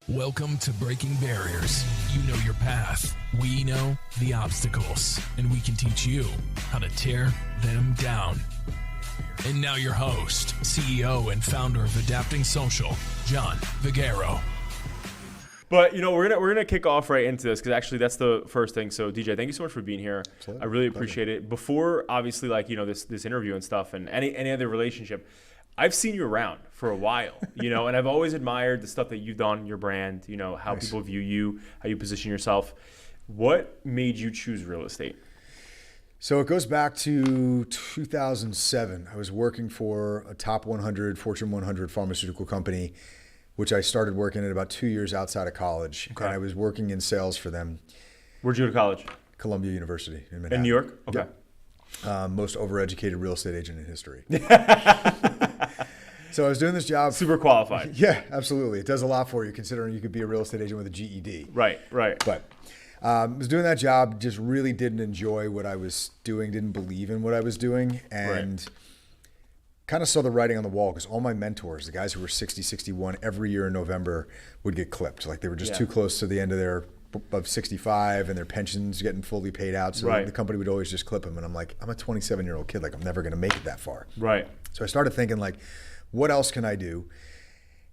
Welcome to Breaking Barriers. You know your path. We know the obstacles, and we can teach you how to tear them down. And now your host, CEO and founder of Adapting Social, John Vigero. But, we're gonna kick off right into this because actually that's the first thing. So, DJ, thank you so much for being here. Absolutely. I really appreciate it. Before, obviously, this interview and stuff and any other relationship, I've seen you around for a while, and I've always admired the stuff that you've done, your brand, how people view you, how you position yourself. What made you choose real estate? So it goes back to 2007. I was working for a top 100, Fortune 100 pharmaceutical company, which I started working at about 2 years outside of college. Okay. And I was working in sales for them. Where'd you go to college? Columbia University in Manhattan. In New York? Okay. Yep. Most overeducated real estate agent in history. So I was doing this job. Super qualified. Yeah, absolutely. It does a lot for you considering you could be a real estate agent with a GED. Right. But I was doing that job, just really didn't enjoy what I was doing, didn't believe in what I was doing, and kind of saw the writing on the wall because all my mentors, the guys who were 60, 61, every year in November would get clipped. Like they were just too close to the end of 65 and their pensions getting fully paid out. So the company would always just clip them. And I'm like, I'm a 27-year-old kid. Like I'm never going to make it that far. Right. So I started thinking like, what else can I do?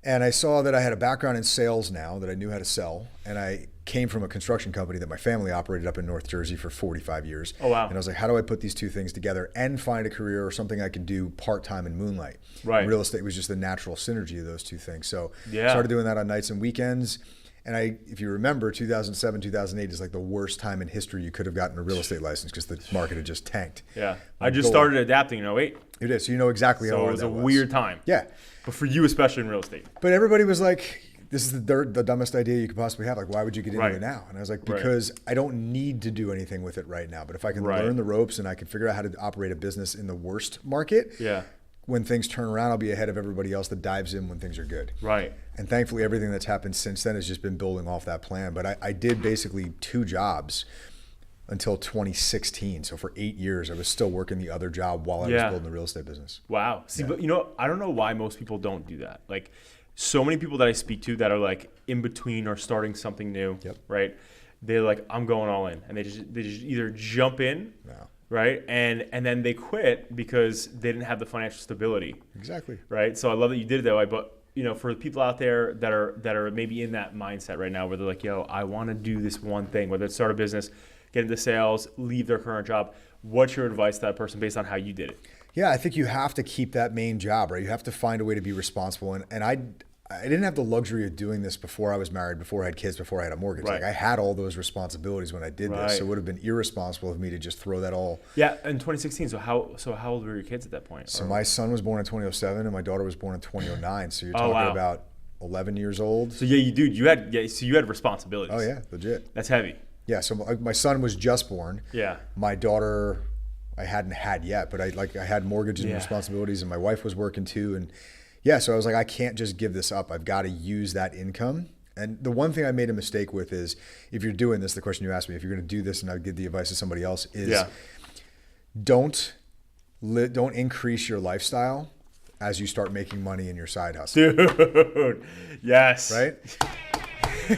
And I saw that I had a background in sales now, that I knew how to sell. And I came from a construction company that my family operated up in North Jersey for 45 years. Oh, wow. And I was like, how do I put these two things together and find a career or something I could do part-time in moonlight? Right. Real estate was just the natural synergy of those two things. So I started doing that on nights and weekends. And if you remember, 2007, 2008 is like the worst time in history you could have gotten a real estate license because the market had just tanked. Yeah. I just started adapting in 2008. It is. So you know exactly how hard that was. So it was a weird time. Yeah. But for you, especially in real estate. But everybody was like, this is the dumbest idea you could possibly have. Like, why would you get into it now? And I was like, because I don't need to do anything with it right now. But if I can learn the ropes and I can figure out how to operate a business in the worst market, when things turn around, I'll be ahead of everybody else that dives in when things are good. Right. And thankfully, everything that's happened since then has just been building off that plan. But I did basically 2 jobs until 2016. So for 8 years, I was still working the other job while I was building the real estate business. Wow. See, but I don't know why most people don't do that. Like so many people that I speak to that are like in between or starting something new, right? They're like, I'm going all in. And they just either jump in, right? And then they quit because they didn't have the financial stability. Exactly. Right? So I love that you did it that way. But for the people out there that are maybe in that mindset right now where they're like, yo, I want to do this one thing, whether it's start a business, get into sales, leave their current job. What's your advice to that person based on how you did it? Yeah, I think you have to keep that main job, right? You have to find a way to be responsible. And I didn't have the luxury of doing this before I was married, before I had kids, before I had a mortgage. Like I had all those responsibilities when I did this. So it would have been irresponsible of me to just throw that all. Yeah, in 2016. So how old were your kids at that point? So my son was born in 2007 and my daughter was born in 2009. So you're talking about 11 years old. So you had responsibilities. Oh yeah, legit. That's heavy. Yeah, so my son was just born. Yeah. My daughter, I hadn't had yet, but I had mortgage and responsibilities, and my wife was working too, and so I was like, I can't just give this up. I've got to use that income. And the one thing I made a mistake with is, if you're doing this, the question you asked me, if you're going to do this, and I give the advice to somebody else, is don't increase your lifestyle as you start making money in your side hustle. Dude, yes. Right?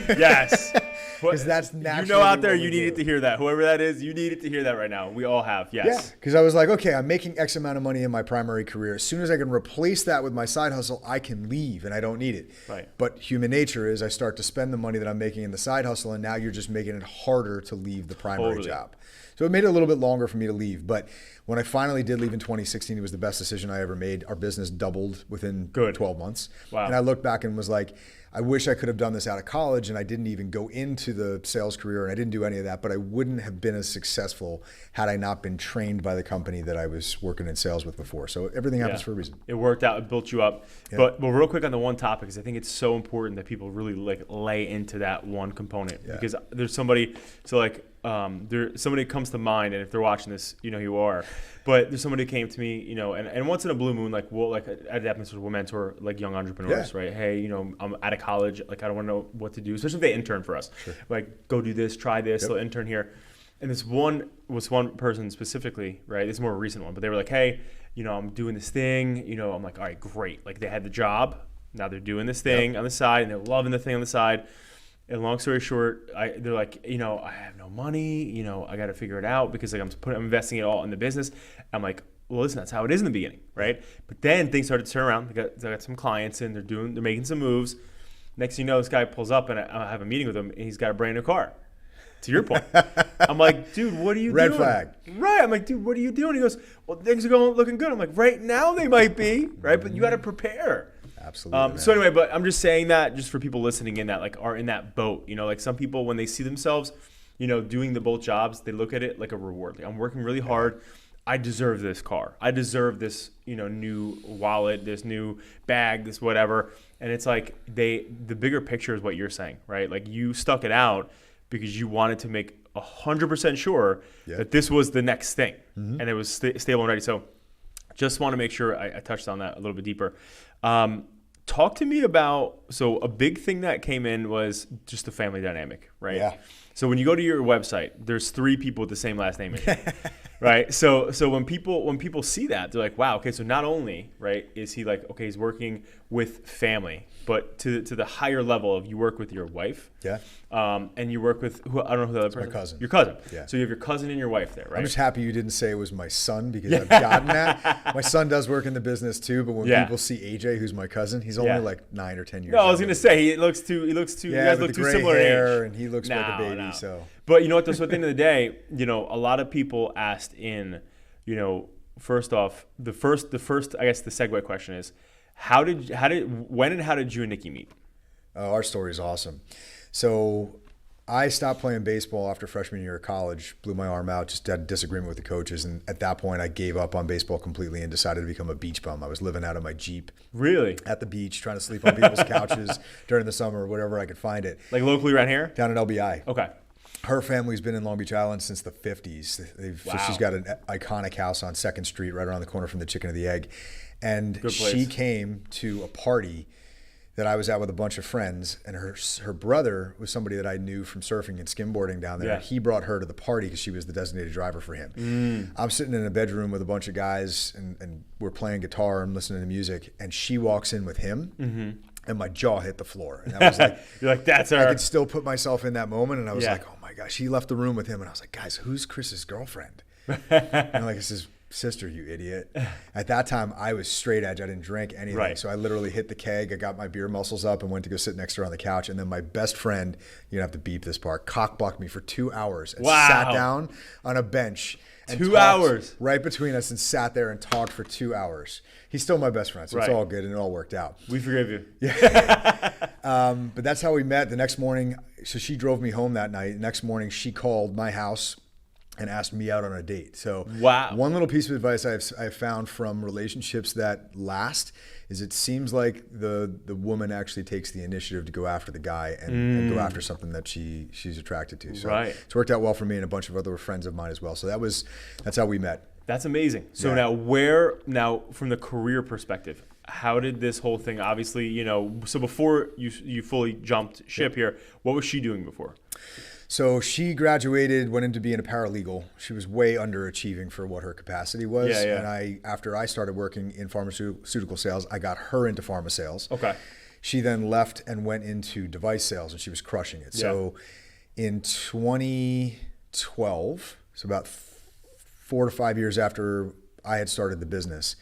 Yes. Because that's naturally out there, you needed to hear that. Whoever that is, you needed to hear that right now. We all have, yes. Yeah, because I was like, okay, I'm making X amount of money in my primary career. As soon as I can replace that with my side hustle, I can leave and I don't need it. Right. But human nature is I start to spend the money that I'm making in the side hustle, and now you're just making it harder to leave the primary job. So it made it a little bit longer for me to leave. But when I finally did leave in 2016, it was the best decision I ever made. Our business doubled within 12 months. Wow. And I looked back and was like, I wish I could have done this out of college, and I didn't even go into the sales career, and I didn't do any of that, but I wouldn't have been as successful had I not been trained by the company that I was working in sales with before. So everything happens for a reason. It worked out. It built you up. Yeah. But real quick on the one topic, because I think it's so important that people really lay into that one component. Because there's somebody, somebody comes to mind, and if they're watching this, you know who you are. But there's somebody who came to me, and once in a blue moon, at that we'll mentor young entrepreneurs, right? Hey, I'm out of college, I don't want to know what to do, especially if they intern for us. Sure. Go do this, try this, they'll intern here. And this one person specifically, right? This is more a recent one, but they were like, hey, I'm doing this thing, I'm like, all right, great. They had the job, Now they're doing this thing on the side, and they're loving the thing on the side. And long story short, they're like, I have no money. I got to figure it out because like I'm investing it all in the business. I'm like, well, listen, that's how it is in the beginning, right? But then things started to turn around. They got some clients in. They're making some moves. Next thing you know, this guy pulls up, and I have a meeting with him, and he's got a brand new car. To your point, I'm like, dude, what are you doing? Red flag. Right. I'm like, dude, what are you doing? He goes, well, things are looking good. I'm like, right now they might be, right? But you got to prepare. Absolutely. So anyway, but I'm just saying that just for people listening in that like are in that boat. Like some people when they see themselves, doing the both jobs, they look at it like a reward. Like I'm working really hard. I deserve this car. I deserve this, new wallet, this new bag, this whatever. And it's like the bigger picture is what you're saying, right? Like you stuck it out because you wanted to make 100% sure that this was the next thing and it was stable and ready. So just want to make sure I touched on that a little bit deeper. Talk to me about, so a big thing that came in was just the family dynamic, right? Yeah. So when you go to your website, there's 3 people with the same last name, right? So when people see that, they're like, wow, okay, so not only, right, is he like, okay, he's working with family, but to the higher level of you work with your wife, and you work with I don't know who the other person. My cousin. Your cousin. Yeah. So you have your cousin and your wife there, right? I'm just happy you didn't say it was my son because I've gotten that. My son does work in the business too, but when people see AJ, who's my cousin, he's only like 9 or 10 years. No, I was gonna say he looks too. You guys look too similar in age, and he looks like a baby. No. So, but you know what? So at the end of the day, a lot of people asked in, first off, the first, I guess the segue question is, when and how did you and Nikki meet? Our story is awesome. So I stopped playing baseball after freshman year of college, blew my arm out, just had a disagreement with the coaches. And at that point, I gave up on baseball completely and decided to become a beach bum. I was living out of my Jeep. Really? At the beach, trying to sleep on people's couches during the summer, wherever I could find it. Like locally around here? Down in LBI. Okay. Her family's been in Long Beach Island since the 50s. Wow. So she's got an iconic house on 2nd Street right around the corner from the Chicken and the Egg. And she came to a party that I was at with a bunch of friends, and her brother was somebody that I knew from surfing and skimboarding down there. Yeah. He brought her to the party because she was the designated driver for him. I'm sitting in a bedroom with a bunch of guys, and we're playing guitar and listening to music, and she walks in with him, and my jaw hit the floor. And I was like, you're like, that's her. I could still put myself in that moment, and I was like, oh my gosh. He left the room with him, and I was like, guys, who's Chris's girlfriend? And I'm like, it's his sister, you idiot. At that time, I was straight edge. I didn't drink anything. Right. So I literally hit the keg. I got my beer muscles up and went to go sit next to her on the couch. And then my best friend, you're going to have to beep this part, cock-blocked me for 2 hours and sat down on a bench. And 2 hours? Right between us and sat there and talked for 2 hours. He's still my best friend, so it's all good and it all worked out. We forgive you. Yeah. But that's how we met. The next morning, so she drove me home that night. Next morning, she called my house and asked me out on a date. So one little piece of advice I've found from relationships that last is it seems like the woman actually takes the initiative to go after the guy and go after something that she's attracted to. So it's worked out well for me and a bunch of other friends of mine as well. So that's how we met. That's amazing. So now from the career perspective, how did this whole thing, obviously, so before you fully jumped ship here, what was she doing before? So she graduated, went into being a paralegal. She was way underachieving for what her capacity was. Yeah. And after I started working in pharmaceutical sales, I got her into pharma sales. Okay. She then left and went into device sales, and she was crushing it. Yeah. So in 2012, so about 4 to 5 years after I had started the business,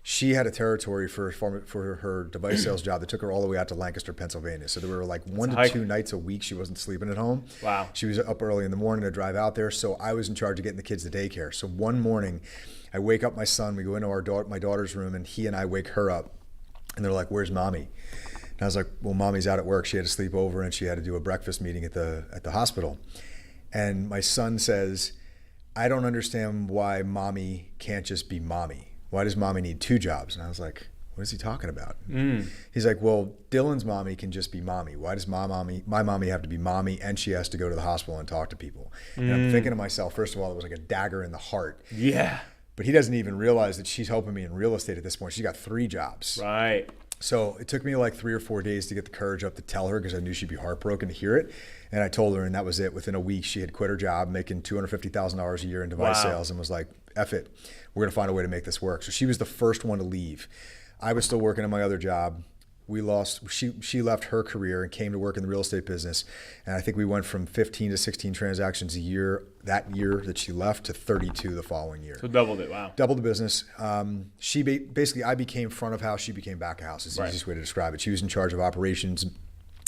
she had a territory for her device sales job that took her all the way out to Lancaster, Pennsylvania. So there were like 1 to 2 nights a week she wasn't sleeping at home. Wow. She was up early in the morning to drive out there. So I was in charge of getting the kids to daycare. So one morning I wake up my son, we go into my daughter's room, and he and I wake her up, and they're like, "Where's mommy?" And I was like, "Well, mommy's out at work. She had to sleep over and she had to do a breakfast meeting at the hospital." And my son says, "I don't understand why mommy can't just be mommy. Why does mommy need 2 jobs?" And I was like, what is he talking about? He's like, well, Dylan's mommy can just be mommy. Why does my mommy have to be mommy and she has to go to the hospital and talk to people? And I'm thinking to myself, first of all, it was like a dagger in the heart. Yeah. But he doesn't even realize that she's helping me in real estate at this point. She's got 3 jobs. Right. So it took me like 3 or 4 days to get the courage up to tell her because I knew she'd be heartbroken to hear it. And I told her, and that was it. Within a week, she had quit her job, making $250,000 a year in device sales, and was like, F it. We're going to find a way to make this work. So she was the first one to leave. I was still working in my other job. She left her career and came to work in the real estate business. And I think we went from 15 to 16 transactions a year that year that she left to 32 the following year. So doubled it. Wow. Doubled the business. Basically, I became front of house. She became back of house. Is the easiest way to describe it. She was in charge of operations,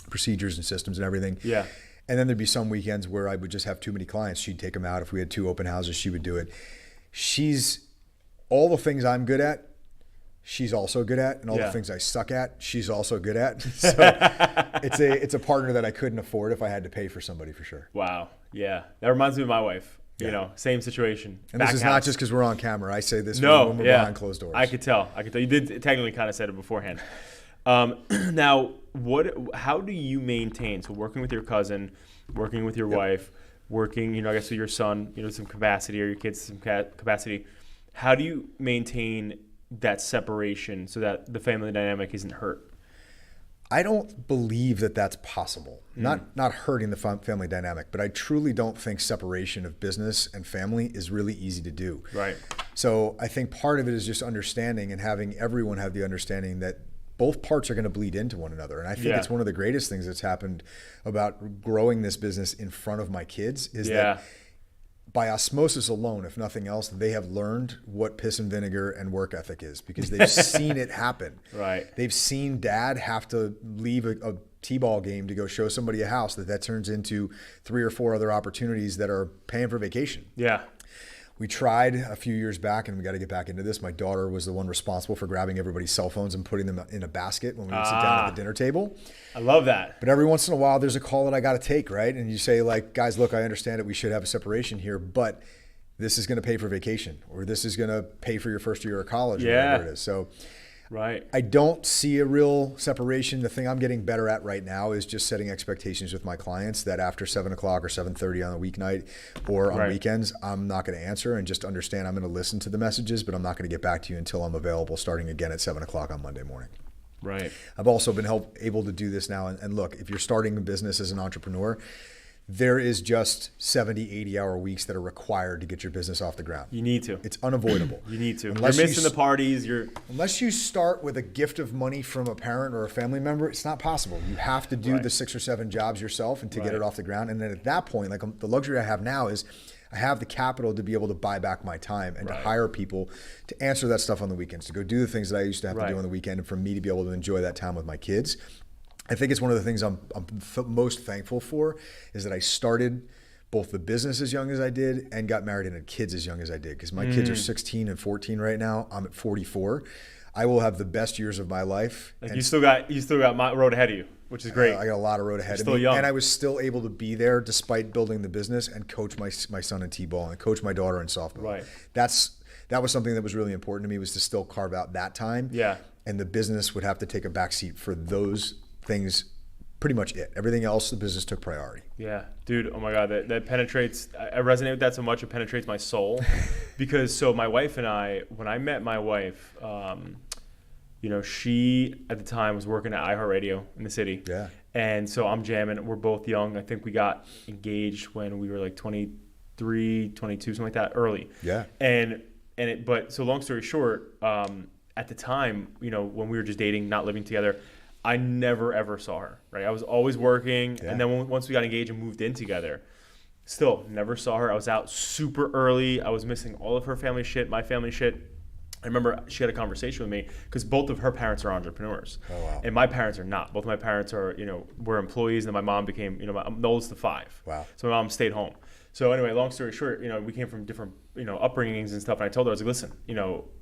procedures and systems and everything. Yeah. And then there'd be some weekends where I would just have too many clients. She'd take them out. If we had 2 open houses, she would do it. She's all the things I'm good at, she's also good at, and all the things I suck at, she's also good at. So it's a partner that I couldn't afford if I had to pay for somebody, for sure. Wow. Yeah. That reminds me of my wife. Yeah. You know, same situation. And this is not just because we're on camera. I say this when we're behind closed doors. I could tell. You did technically kind of said it beforehand. Now, how do you maintain, so working with your cousin, working with your wife, working, I guess with your son, some capacity, or your kids some capacity, how do you maintain that separation so that the family dynamic isn't hurt? I don't believe that that's possible. Not hurting the family dynamic, but I truly don't think separation of business and family is really easy to do. Right. So I think part of it is just understanding and having everyone have the understanding that both parts are going to bleed into one another. And I think it's one of the greatest things that's happened about growing this business in front of my kids is that by osmosis alone, if nothing else, they have learned what piss and vinegar and work ethic is, because they've seen it happen. Right. They've seen dad have to leave a t-ball game to go show somebody a house that turns into 3 or 4 other opportunities that are paying for vacation. Yeah. We tried a few years back, and we got to get back into this. My daughter was the one responsible for grabbing everybody's cell phones and putting them in a basket when we would sit down at the dinner table. I love that. But every once in a while, there's a call that I got to take, right? And you say, like, guys, look, I understand that we should have a separation here, but this is going to pay for vacation, or this is going to pay for your first year of college, or whatever it is. So right. I don't see a real separation. The thing I'm getting better at right now is just setting expectations with my clients that after 7 o'clock or 7:30 on a weeknight or on weekends, I'm not going to answer, and just understand I'm going to listen to the messages, but I'm not going to get back to you until I'm available starting again at 7 o'clock on Monday morning. Right. I've also been able to do this now. And look, if you're starting a business as an entrepreneur, there is just 70, 80-hour weeks that are required to get your business off the ground. You need to. It's unavoidable. You need to. Unless you're missing the parties. Unless you start with a gift of money from a parent or a family member, it's not possible. You have to do the 6 or 7 jobs yourself and to get it off the ground. And then at that point, like the luxury I have now is I have the capital to be able to buy back my time and to hire people to answer that stuff on the weekends, to go do the things that I used to have to do on the weekend, and for me to be able to enjoy that time with my kids. I think it's one of the things I'm most thankful for is that I started both the business as young as I did and got married and had kids as young as I did, because my kids are 16 and 14 right now. I'm at 44. I will have the best years of my life. Like you still got my road ahead of you, which is great. I got a lot of road ahead of me. Young. And I was still able to be there despite building the business and coach my son in t-ball and coach my daughter in softball. Right. That was something that was really important to me, was to still carve out that time. Yeah. And the business would have to take a backseat for those things. Pretty much it. Everything else, the business took priority. Yeah, dude. Oh my God, that penetrates. I resonate with that so much. It penetrates my soul, because my wife and I, when I met my wife, she at the time was working at iHeartRadio in the city. Yeah. And so I'm jamming. We're both young. I think we got engaged when we were like 23, 22, something like that, early. Yeah. But long story short, at the time, when we were just dating, not living together, I never ever saw her, right? I was always working, and then once we got engaged and moved in together, still never saw her. I was out super early. I was missing all of her family shit, my family shit. I remember she had a conversation with me because both of her parents are entrepreneurs, and my parents are not. Both of my parents are, were employees, and then my mom became, I'm the oldest of 5. Wow. So my mom stayed home. So anyway, long story short, we came from different, upbringings and stuff. And I told her, I was like, listen,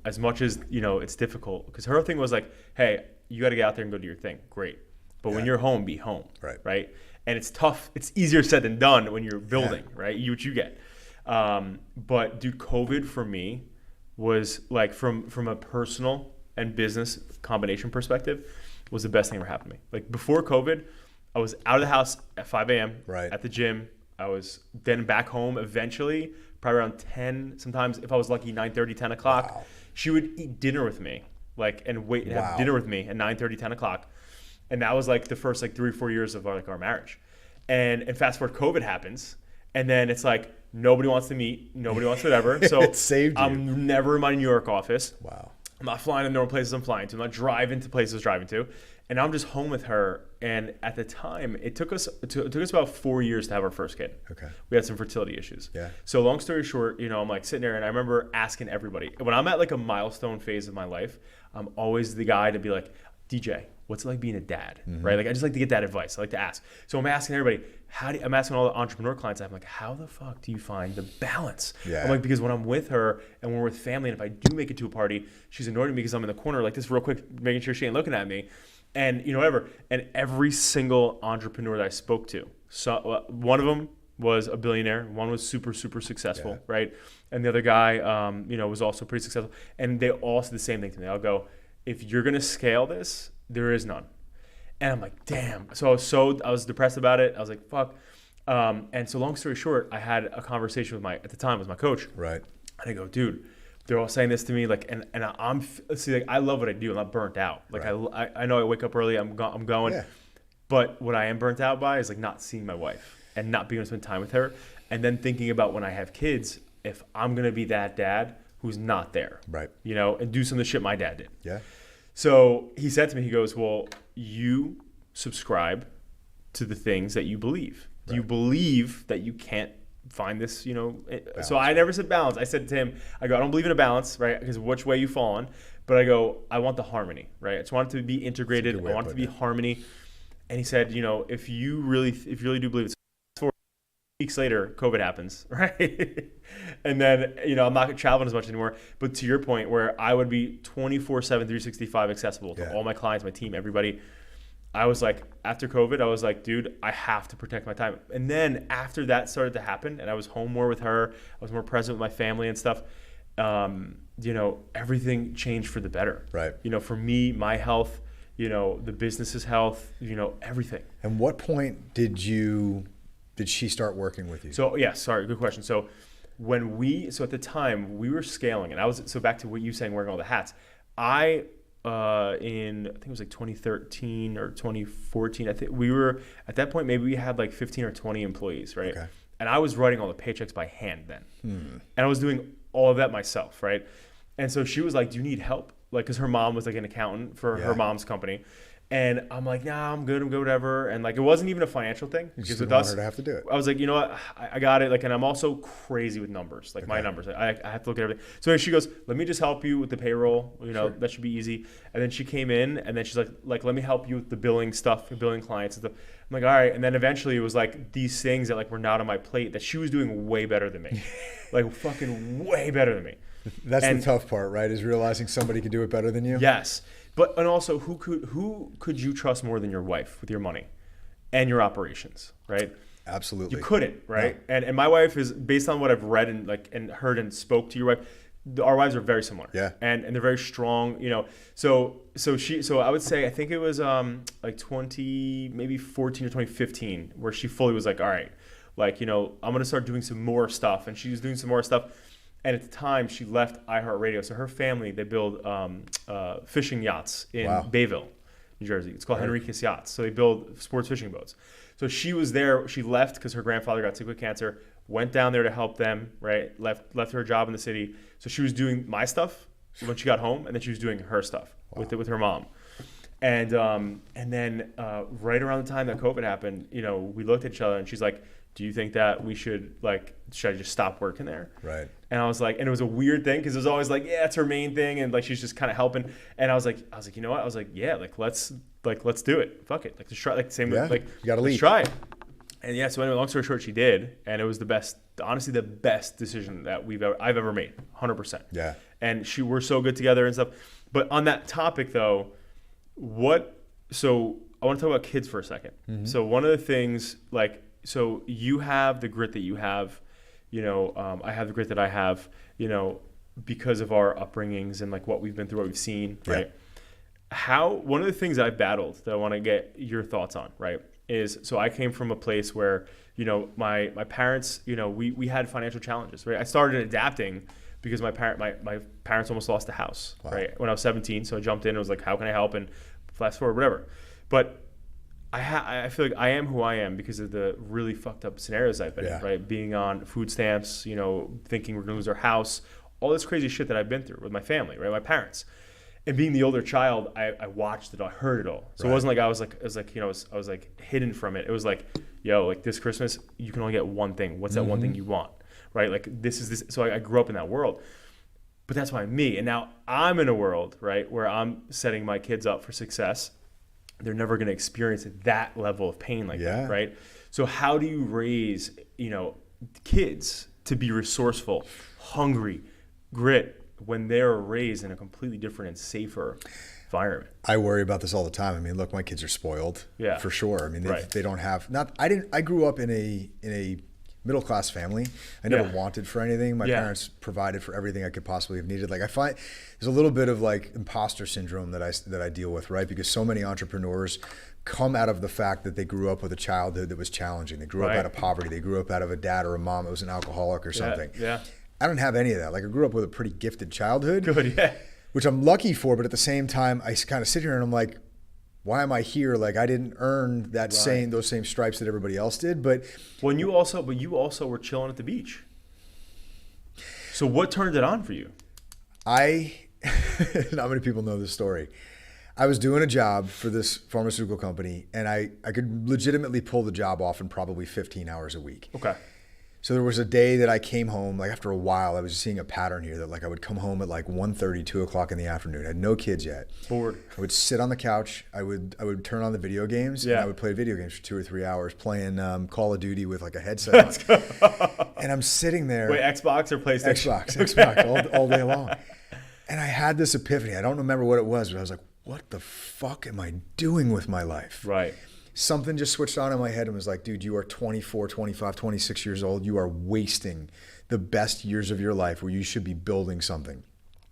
as much as, it's difficult, because her thing was like, hey, you got to get out there and go do your thing. Great. But when you're home, be home. Right. And it's tough. It's easier said than done when you're building, right? What you get. But dude, COVID for me was like, from a personal and business combination perspective, was the best thing ever happened to me. Like before COVID, I was out of the house at 5 a.m. at the gym. I was then back home eventually, probably around 10, sometimes if I was lucky, 9:30, 10 o'clock. Wow. She would eat dinner with me, and have dinner with me at 9:30, 10 o'clock. And that was like the first 3 or 4 years of our marriage. And fast forward, COVID happens, and then it's like nobody wants to meet, nobody wants whatever. So it saved you. I'm never in my New York office. Wow. I'm not flying to normal places I'm flying to. I'm not driving to places I was driving to. And I'm just home with her. And at the time, it took us about 4 years to have our first kid. Okay. We had some fertility issues. Yeah. So long story short, I'm like sitting there and I remember asking everybody. When I'm at like a milestone phase of my life, I'm always the guy to be like, DJ, what's it like being a dad, right? Like I just like to get that advice. I like to ask. So I'm asking everybody, I'm asking all the entrepreneur clients, I'm like, how the fuck do you find the balance? Yeah. I'm like, because when I'm with her and when we're with family, and if I do make it to a party, she's annoyed at me because I'm in the corner like this real quick, making sure she ain't looking at me. And whatever. And every single entrepreneur that I spoke to, so one of them was a billionaire. One was super, super successful, right? And the other guy, was also pretty successful. And they all said the same thing to me. I'll go, if you're going to scale this, there is none. And I'm like, damn. So I was depressed about it. I was like, fuck. And so long story short, I had a conversation with at the time was my coach. Right. And I go, dude, they're all saying this to me, like, and I love what I do. I'm not burnt out. Like, right. I know I wake up early. I'm going. Yeah. But what I am burnt out by is like not seeing my wife and not being able to spend time with her, and then thinking about when I have kids, if I'm gonna be that dad who's not there, right? And do some of the shit my dad did. Yeah. So he said to me, he goes, well, you subscribe to the things that you believe. Right. Do you believe that you can't find this, balance. So I never said balance. I said to him, I go, I don't believe in a balance, right? Because which way you fall on. But I go, I want the harmony, right? I just want it to be integrated. I want it to be harmony. And he said, if you really do believe it's 4 weeks later, COVID happens, right? And then, I'm not traveling as much anymore. But to your point, where I would be 24/7, 365 accessible to all my clients, my team, everybody. I was like, after COVID, I was like, dude, I have to protect my time. And then after that started to happen, and I was home more with her, I was more present with my family and stuff, everything changed for the better. Right. For me, my health, the business's health, everything. And what point did she start working with you? So, yeah, sorry, good question. So at the time, we were scaling, and so back to what you saying, wearing all the hats, I think it was like 2013 or 2014. I think we were at that point, maybe we had like 15 or 20 employees, right? Okay. And I was writing all the paychecks by hand then. And I was doing all of that myself, right? And so she was like, do you need help? Like, because her mom was like an accountant for her mom's company. And I'm like, nah, I'm good, whatever. And like, it wasn't even a financial thing. You just didn't want her to have to do it. I was like, you know what, I got it. Like, and I'm also crazy with numbers, like my numbers. I have to look at everything. So she goes, let me just help you with the payroll. Sure. That should be easy. And then she came in, and then she's like, let me help you with the billing stuff, for billing clients and stuff. I'm like, all right. And then eventually it was like these things that like were not on my plate that she was doing way better than me, like fucking way better than me. That's the tough part, right? Is realizing somebody could do it better than you. Yes. And also, who could you trust more than your wife with your money and your operations, right? Absolutely. You couldn't, right? No. And my wife is, based on what I've read and heard and spoke to your wife, our wives are very similar. Yeah. And they're very strong, So I would say, I think it was like 2014 or 2015 where she fully was like, all right, like, I'm going to start doing some more stuff. And she was doing some more stuff. And at the time, she left iHeartRadio. So her family, they build fishing yachts in Bayville, New Jersey. It's called Henriquez Yachts. So they build sports fishing boats. So she was there. She left because her grandfather got sick with cancer, went down there to help them, right? Left her job in the city. So she was doing my stuff when she got home, and then she was doing her stuff with her mom. And then right around the time that COVID happened, we looked at each other, and she's like, do you think that we should I just stop working there? Right. And I was like, and it was a weird thing because it was always like, yeah, it's her main thing. And like, she's just kind of helping. And I was like, you know what? I was like, yeah, let's do it. Fuck it. Let's try, same way, you gotta leave. Let's try it. And yeah, so anyway, long story short, she did. And it was honestly the best decision that I've ever made. 100%. Yeah. And we're so good together and stuff. But on that topic though, so I want to talk about kids for a second. Mm-hmm. So one of the things so you have the grit that you have, I have the grit that I have, because of our upbringings and like what we've been through, what we've seen, right? One of the things I've battled that I want to get your thoughts on, right, is, so I came from a place where, my parents, we had financial challenges, right? I started adapting because my parents almost lost the house, right? When I was 17. So I jumped in and was like, how can I help? And fast forward, whatever. But I feel like I am who I am because of the really fucked up scenarios I've been in, right? Being on food stamps, thinking we're going to lose our house, all this crazy shit that I've been through with my family, right? My parents. And being the older child, I watched it all, I heard it all. So it wasn't like I was like hidden from it. It was like, yo, like this Christmas, you can only get one thing. What's that one thing you want? Right? Like this is this. So I grew up in that world. But that's why I'm me. And now I'm in a world, right, where I'm setting my kids up for success. They're never going to experience that level of pain like that, right? So how do you raise, kids to be resourceful, hungry, grit, when they're raised in a completely different and safer environment? I worry about this all the time. I mean, look, my kids are spoiled, for sure. I mean, they don't have I grew up in a middle-class family. I never wanted for anything. My parents provided for everything I could possibly have needed. Like I find there's a little bit of like imposter syndrome that I deal with, right? Because so many entrepreneurs come out of the fact that they grew up with a childhood that was challenging. They grew up out of poverty. They grew up out of a dad or a mom that was an alcoholic or something. I don't have any of that. Like I grew up with a pretty gifted childhood. Which I'm lucky for, but at the same time, I kind of sit here and I'm like, why am I here? Like I didn't earn that those same stripes that everybody else did. But you also were chilling at the beach. So what turned it on for you? Not many people know this story. I was doing a job for this pharmaceutical company, and I could legitimately pull the job off in probably 15 hours a week. Okay. So there was a day that I came home, like after a while, I was seeing a pattern here that like I would come home at like 1:30, 2 o'clock in the afternoon. I had no kids yet. Bored. I would sit on the couch. I would turn on the video games, and I would play video games for 2 or 3 hours, playing Call of Duty with like a headset on. And I'm sitting there. Wait, Xbox or PlayStation? Xbox all day long. And I had this epiphany. I don't remember what it was, but I was like, what the fuck am I doing with my life? Right. Something just switched on in my head and was like, dude, you are 24, 25, 26 years old. You are wasting the best years of your life where you should be building something.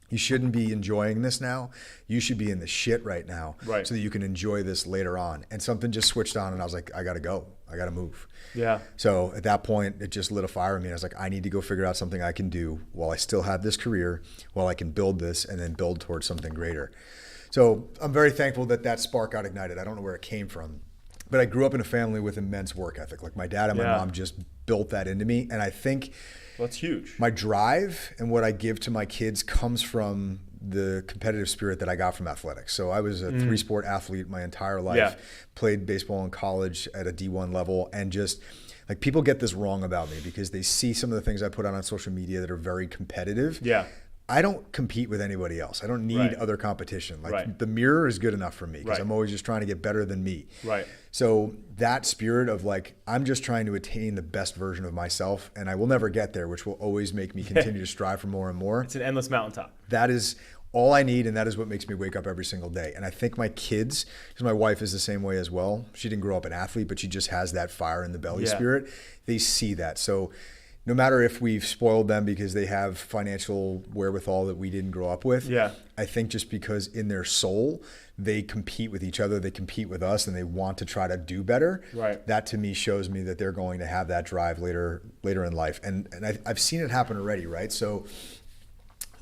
You shouldn't be enjoying this now. You should be in the shit right now so that you can enjoy this later on. And something just switched on and I was like, I got to go. I got to move. Yeah. So at that point, it just lit a fire in me. I was like, I need to go figure out something I can do while I still have this career, while I can build this and then build towards something greater. So I'm very thankful that spark got ignited. I don't know where it came from. But I grew up in a family with immense work ethic. Like my dad and my mom just built that into me. And I think that's huge. My drive and what I give to my kids comes from the competitive spirit that I got from athletics. So I was a 3-sport athlete my entire life, played baseball in college at a D1 level, and just like people get this wrong about me because they see some of the things I put out on social media that are very competitive. I don't compete with anybody else. I don't need other competition. Like the mirror is good enough for me because I'm always just trying to get better than me. So that spirit of like, I'm just trying to attain the best version of myself and I will never get there, which will always make me continue to strive for more and more. It's an endless mountaintop. That is all I need. And that is what makes me wake up every single day. And I think my kids, because my wife is the same way as well. She didn't grow up an athlete, but she just has that fire in the belly spirit. They see that. So no matter if we've spoiled them because they have financial wherewithal that we didn't grow up with, I think just because in their soul, they compete with each other, they compete with us, and they want to try to do better. That to me shows me that they're going to have that drive later in life. And I've seen it happen already, right? So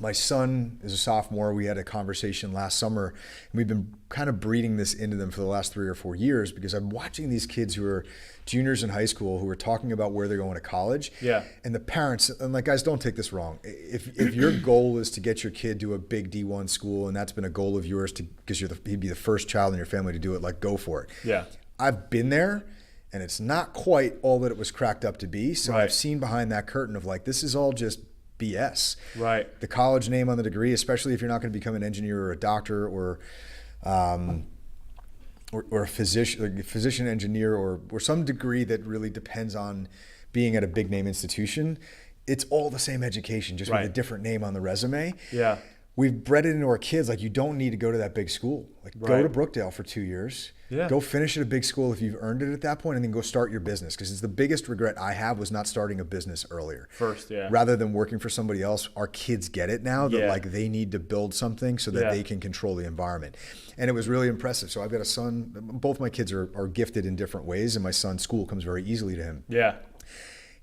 my son is a sophomore. We had a conversation last summer, and we've been kind of breeding this into them for the last 3 or 4 years because I'm watching these kids who are juniors in high school who are talking about where they're going to college. And the parents, and like, guys, don't take this wrong. If your goal is to get your kid to a big D1 school, and that's been a goal of yours because he'd be the first child in your family to do it, like go for it. I've been there, and it's not quite all that it was cracked up to be. So I've seen behind that curtain of like, this is all just BS. The college name on the degree, especially if you're not going to become an engineer or a doctor or a physician engineer or some degree that really depends on being at a big name institution. It's all the same education, just with a different name on the resume. We've bred it into our kids. Like, you don't need to go to that big school. Like, go to Brookdale for 2 years. Go finish at a big school if you've earned it at that point, and then go start your business. Because it's the biggest regret I have was not starting a business earlier. Rather than working for somebody else, our kids get it now that like they need to build something so that they can control the environment. And it was really impressive. So I've got a son. Both my kids are gifted in different ways, and my son's school comes very easily to him.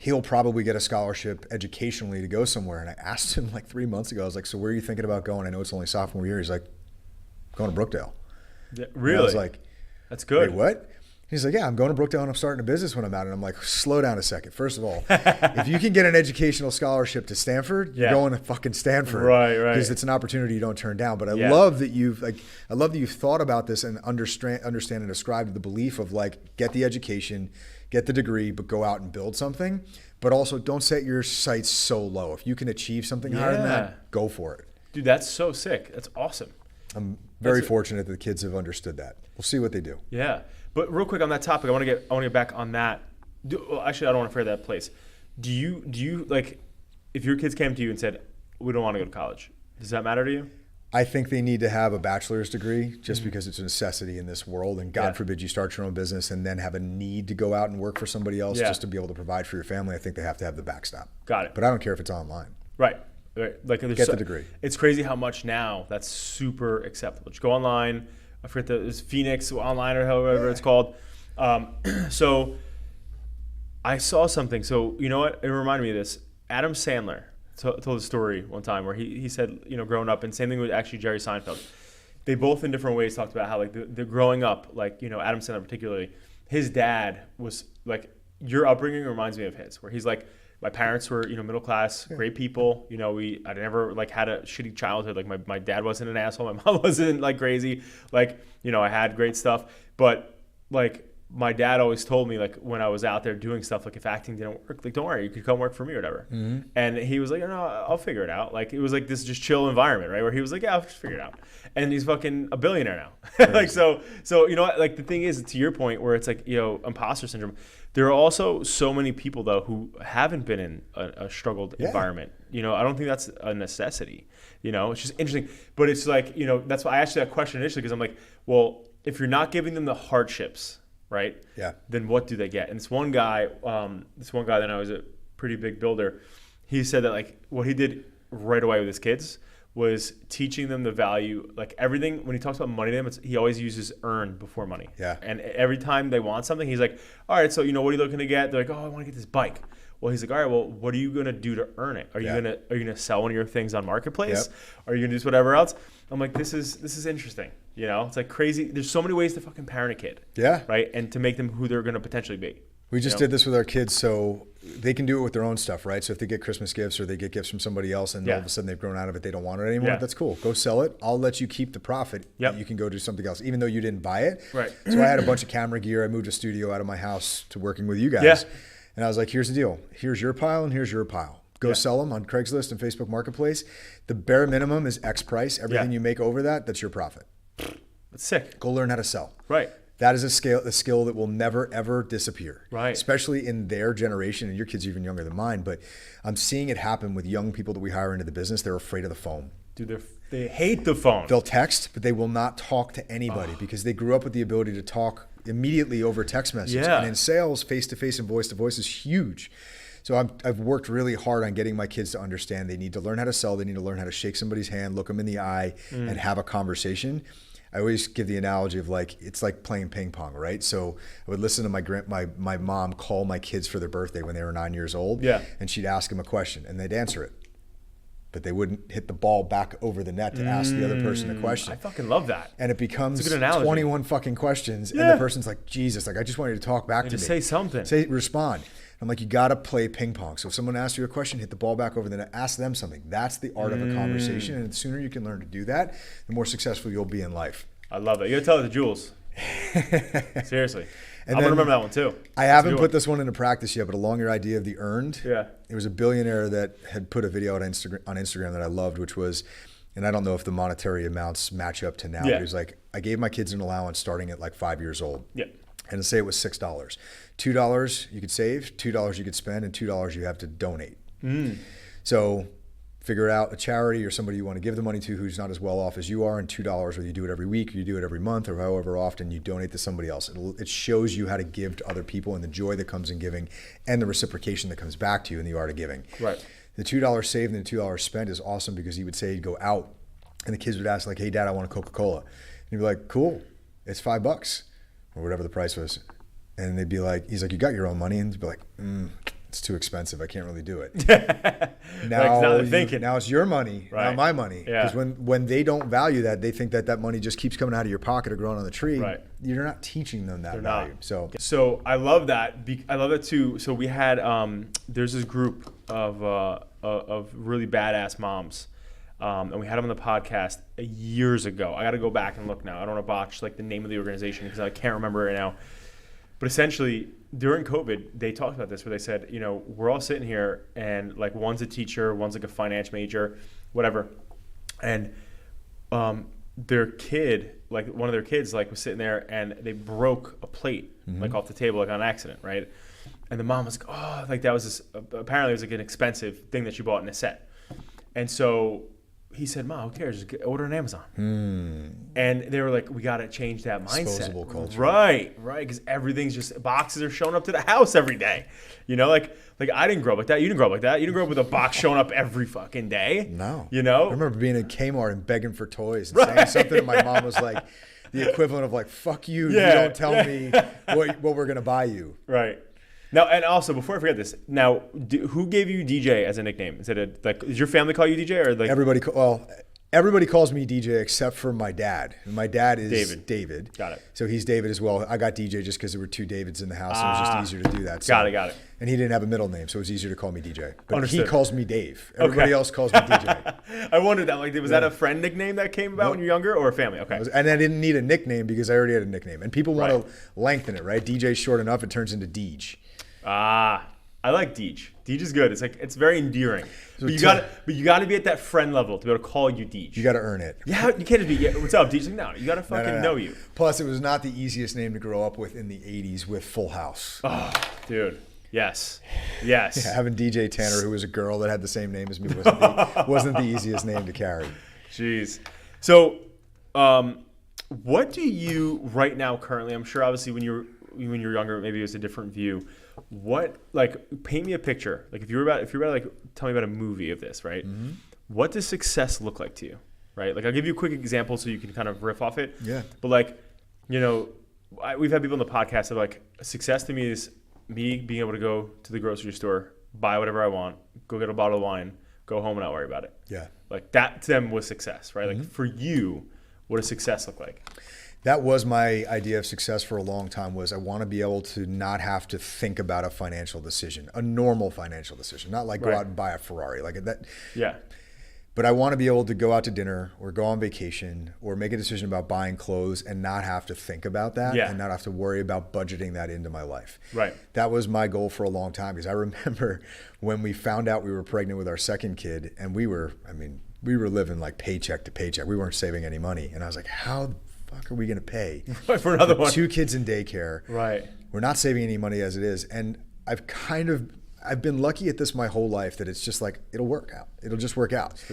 He'll probably get a scholarship educationally to go somewhere. And I asked him like 3 months ago, I was like, so where are you thinking about going? I know it's only sophomore year. He's like, going to Brookdale. Really? And I was like, that's good. Wait, what? He's like, yeah, I'm going to Brookdale and I'm starting a business when I'm out. And I'm like, slow down a second. First of all, if you can get an educational scholarship to Stanford, you're going to fucking Stanford. Right. Because it's an opportunity you don't turn down. But I love that you've thought about this and understand and ascribe to the belief of like, get the education, get the degree, but go out and build something. But also don't set your sights so low. If you can achieve something higher than that, go for it. Dude, that's so sick. That's awesome. I'm very fortunate that the kids have understood that. We'll see what they do. Yeah. But real quick on that topic, I want to get back on that. Actually, I don't want to fear that place. Do you like, if your kids came to you and said, we don't want to go to college, does that matter to you? I think they need to have a bachelor's degree just because it's a necessity in this world. And God forbid you start your own business and then have a need to go out and work for somebody else just to be able to provide for your family. I think they have to have the backstop. Got it. But I don't care if it's online. Right. Like get the degree. It's crazy how much now that's super acceptable. Just go online. I forget it's Phoenix online or however it's called. So I saw something. So you know what? It reminded me of this. Adam Sandler told a story one time where he said, growing up, and same thing with actually Jerry Seinfeld. They both in different ways talked about how like the growing up, like, Adam Sandler particularly, his dad was like, your upbringing reminds me of his, where he's like, my parents were, middle class, great people. I never like had a shitty childhood. Like my dad wasn't an asshole. My mom wasn't like crazy. Like, I had great stuff. But like my dad always told me, like when I was out there doing stuff, like if acting didn't work, like don't worry, you could come work for me or whatever. Mm-hmm. And he was like, no, I'll figure it out. Like it was like this just chill environment, right? Where he was like, yeah, I'll just figure it out. And he's fucking a billionaire now. Like so like the thing is, to your point where it's like, imposter syndrome. There are also so many people though who haven't been in a struggled environment. I don't think that's a necessity. It's just interesting. But it's like, that's why I asked you that question initially, because I'm like, well, if you're not giving them the hardships, right? Yeah. Then what do they get? And this one guy that I was a pretty big builder, he said that like what he did right away with his kids was teaching them the value, like everything. When he talks about money to them, he always uses earn before money. Yeah. And every time they want something, he's like, all right, so what are you looking to get? They're like, oh, I want to get this bike. Well, he's like, all right, well, what are you gonna do to earn it? Are you gonna sell one of your things on Marketplace? Yep. Are you gonna do this whatever else? I'm like, this is interesting. It's like crazy. There's so many ways to fucking parent a kid. Yeah. Right. And to make them who they're gonna potentially be. We just did this with our kids, so they can do it with their own stuff, right? So if they get Christmas gifts or they get gifts from somebody else and all of a sudden they've grown out of it, they don't want it anymore, that's cool. Go sell it. I'll let you keep the profit. Yep. You can go do something else, even though you didn't buy it. Right. So I had a bunch of camera gear. I moved a studio out of my house to working with you guys. Yeah. And I was like, here's the deal. Here's your pile and here's your pile. Go sell them on Craigslist and Facebook Marketplace. The bare minimum is X price. Everything you make over that's your profit. That's sick. Go learn how to sell. Right. That is a skill that will never, ever disappear. Right. Especially in their generation, and your kids are even younger than mine, but I'm seeing it happen with young people that we hire into the business. They're afraid of the phone. Dude, they hate the phone. They'll text, but they will not talk to anybody because they grew up with the ability to talk immediately over text message. Yeah. And in sales, face-to-face and voice-to-voice is huge. So I've worked really hard on getting my kids to understand they need to learn how to sell. They need to learn how to shake somebody's hand, look them in the eye, and have a conversation. I always give the analogy of like, it's like playing ping pong, right? So I would listen to my mom call my kids for their birthday when they were 9 years old. Yeah. And she'd ask them a question and they'd answer it. But they wouldn't hit the ball back over the net to ask the other person a question. I fucking love that. And it becomes 21 fucking questions. Yeah. And the person's like, Jesus, like I just want you to talk back to me. Say something. Respond. I'm like, you got to play ping pong. So if someone asks you a question, hit the ball back over the net, ask them something. That's the art of a conversation. And the sooner you can learn to do that, the more successful you'll be in life. I love that. You got to tell it to Jules. Seriously. I'm going to remember that one too. I haven't put this one into practice yet, but along your idea of the earned, there was a billionaire that had put a video on Instagram that I loved, which was, and I don't know if the monetary amounts match up to now, but he was like, I gave my kids an allowance starting at like 5 years old. Yeah. And say it was $6. $2 you could save, $2 you could spend, and $2 you have to donate. So figure out a charity or somebody you want to give the money to who's not as well off as you are, and $2, whether you do it every week or you do it every month or however often you donate to somebody else. It shows you how to give to other people and the joy that comes in giving and the reciprocation that comes back to you in the art of giving. Right. The $2 saved and the $2 spent is awesome because he would say he'd go out and the kids would ask like, hey Dad, I want a Coca-Cola. And he'd be like, cool, it's $5 or whatever the price was. And they'd be like, he's like, you got your own money? And he'd be like, it's too expensive. I can't really do it. Now now it's your money, right. not my money. Because when they don't value that, they think that money just keeps coming out of your pocket or growing on the tree. Right. You're not teaching them that value. So I love that. I love that too. So we had there's this group of really badass moms. And we had them on the podcast years ago. I got to go back and look now. I don't want to botch like the name of the organization because I can't remember it now. But essentially, during COVID, they talked about this where they said, we're all sitting here and like one's a teacher, one's like a finance major, whatever. And their kid, like one of their kids like was sitting there and they broke a plate like off the table like on accident, right? And the mom was like, oh, like that was this, apparently it was like an expensive thing that she bought in a set. And so he said, Mom, who cares? Just order on Amazon. And they were like, we got to change that mindset. Disposable culture. Right. Because everything's just, boxes are showing up to the house every day. Like I didn't grow up like that. You didn't grow up like that. You didn't grow up with a box showing up every fucking day. No. I remember being in Kmart and begging for toys and saying something, and my mom was like, the equivalent of like, fuck you. You don't tell me what we're going to buy you. Right. Now, and also, before I forget this, now, who gave you DJ as a nickname? Does your family call you DJ or like everybody calls me DJ except for my dad. And my dad is David. Got it. So he's David as well. I got DJ just because there were two Davids in the house. And it was just easier to do that. So, got it. And he didn't have a middle name, so it was easier to call me DJ. But Understood. he calls me Dave. Everybody else calls me DJ. I wondered that. Like, was that a friend nickname that came about when you were younger, or a family? Okay. And I didn't need a nickname because I already had a nickname. And people want to lengthen it, right? DJ's short enough, it turns into Deej. I like Deej. Deej is good. It's very endearing. But you got to be at that friend level to be able to call you Deej. You got to earn it. Yeah, you can't just be, what's up, Deej? Like, no, you got to fucking know you. Plus, it was not the easiest name to grow up with in the 80s with Full House. Oh, dude. Yes. Yeah, having DJ Tanner, who was a girl that had the same name as me, wasn't the easiest name to carry. Jeez. So, what do you right now currently? I'm sure obviously when you're younger, maybe it was a different view. What, like, paint me a picture. Like, if you were about to like tell me about a movie of this, right? Mm-hmm. What does success look like to you, right? Like, I'll give you a quick example so you can kind of riff off it. Yeah. But like, we've had people on the podcast that are like, success to me is me being able to go to the grocery store, buy whatever I want, go get a bottle of wine, go home and not worry about it. Yeah. Like, that to them was success, right? Like, for you, what does success look like? That was my idea of success for a long time, was I want to be able to not have to think about a financial decision, a normal financial decision, not like go out and buy a Ferrari like that. Yeah. But I want to be able to go out to dinner or go on vacation or make a decision about buying clothes and not have to think about that and not have to worry about budgeting that into my life. Right. That was my goal for a long time, because I remember when we found out we were pregnant with our second kid, and we were living like paycheck to paycheck. We weren't saving any money. And I was like, how the fuck are we going to pay for another one? 2 kids in daycare. Right. We're not saving any money as it is. And I've been lucky at this my whole life that it's just like, it'll work out. It'll just work out.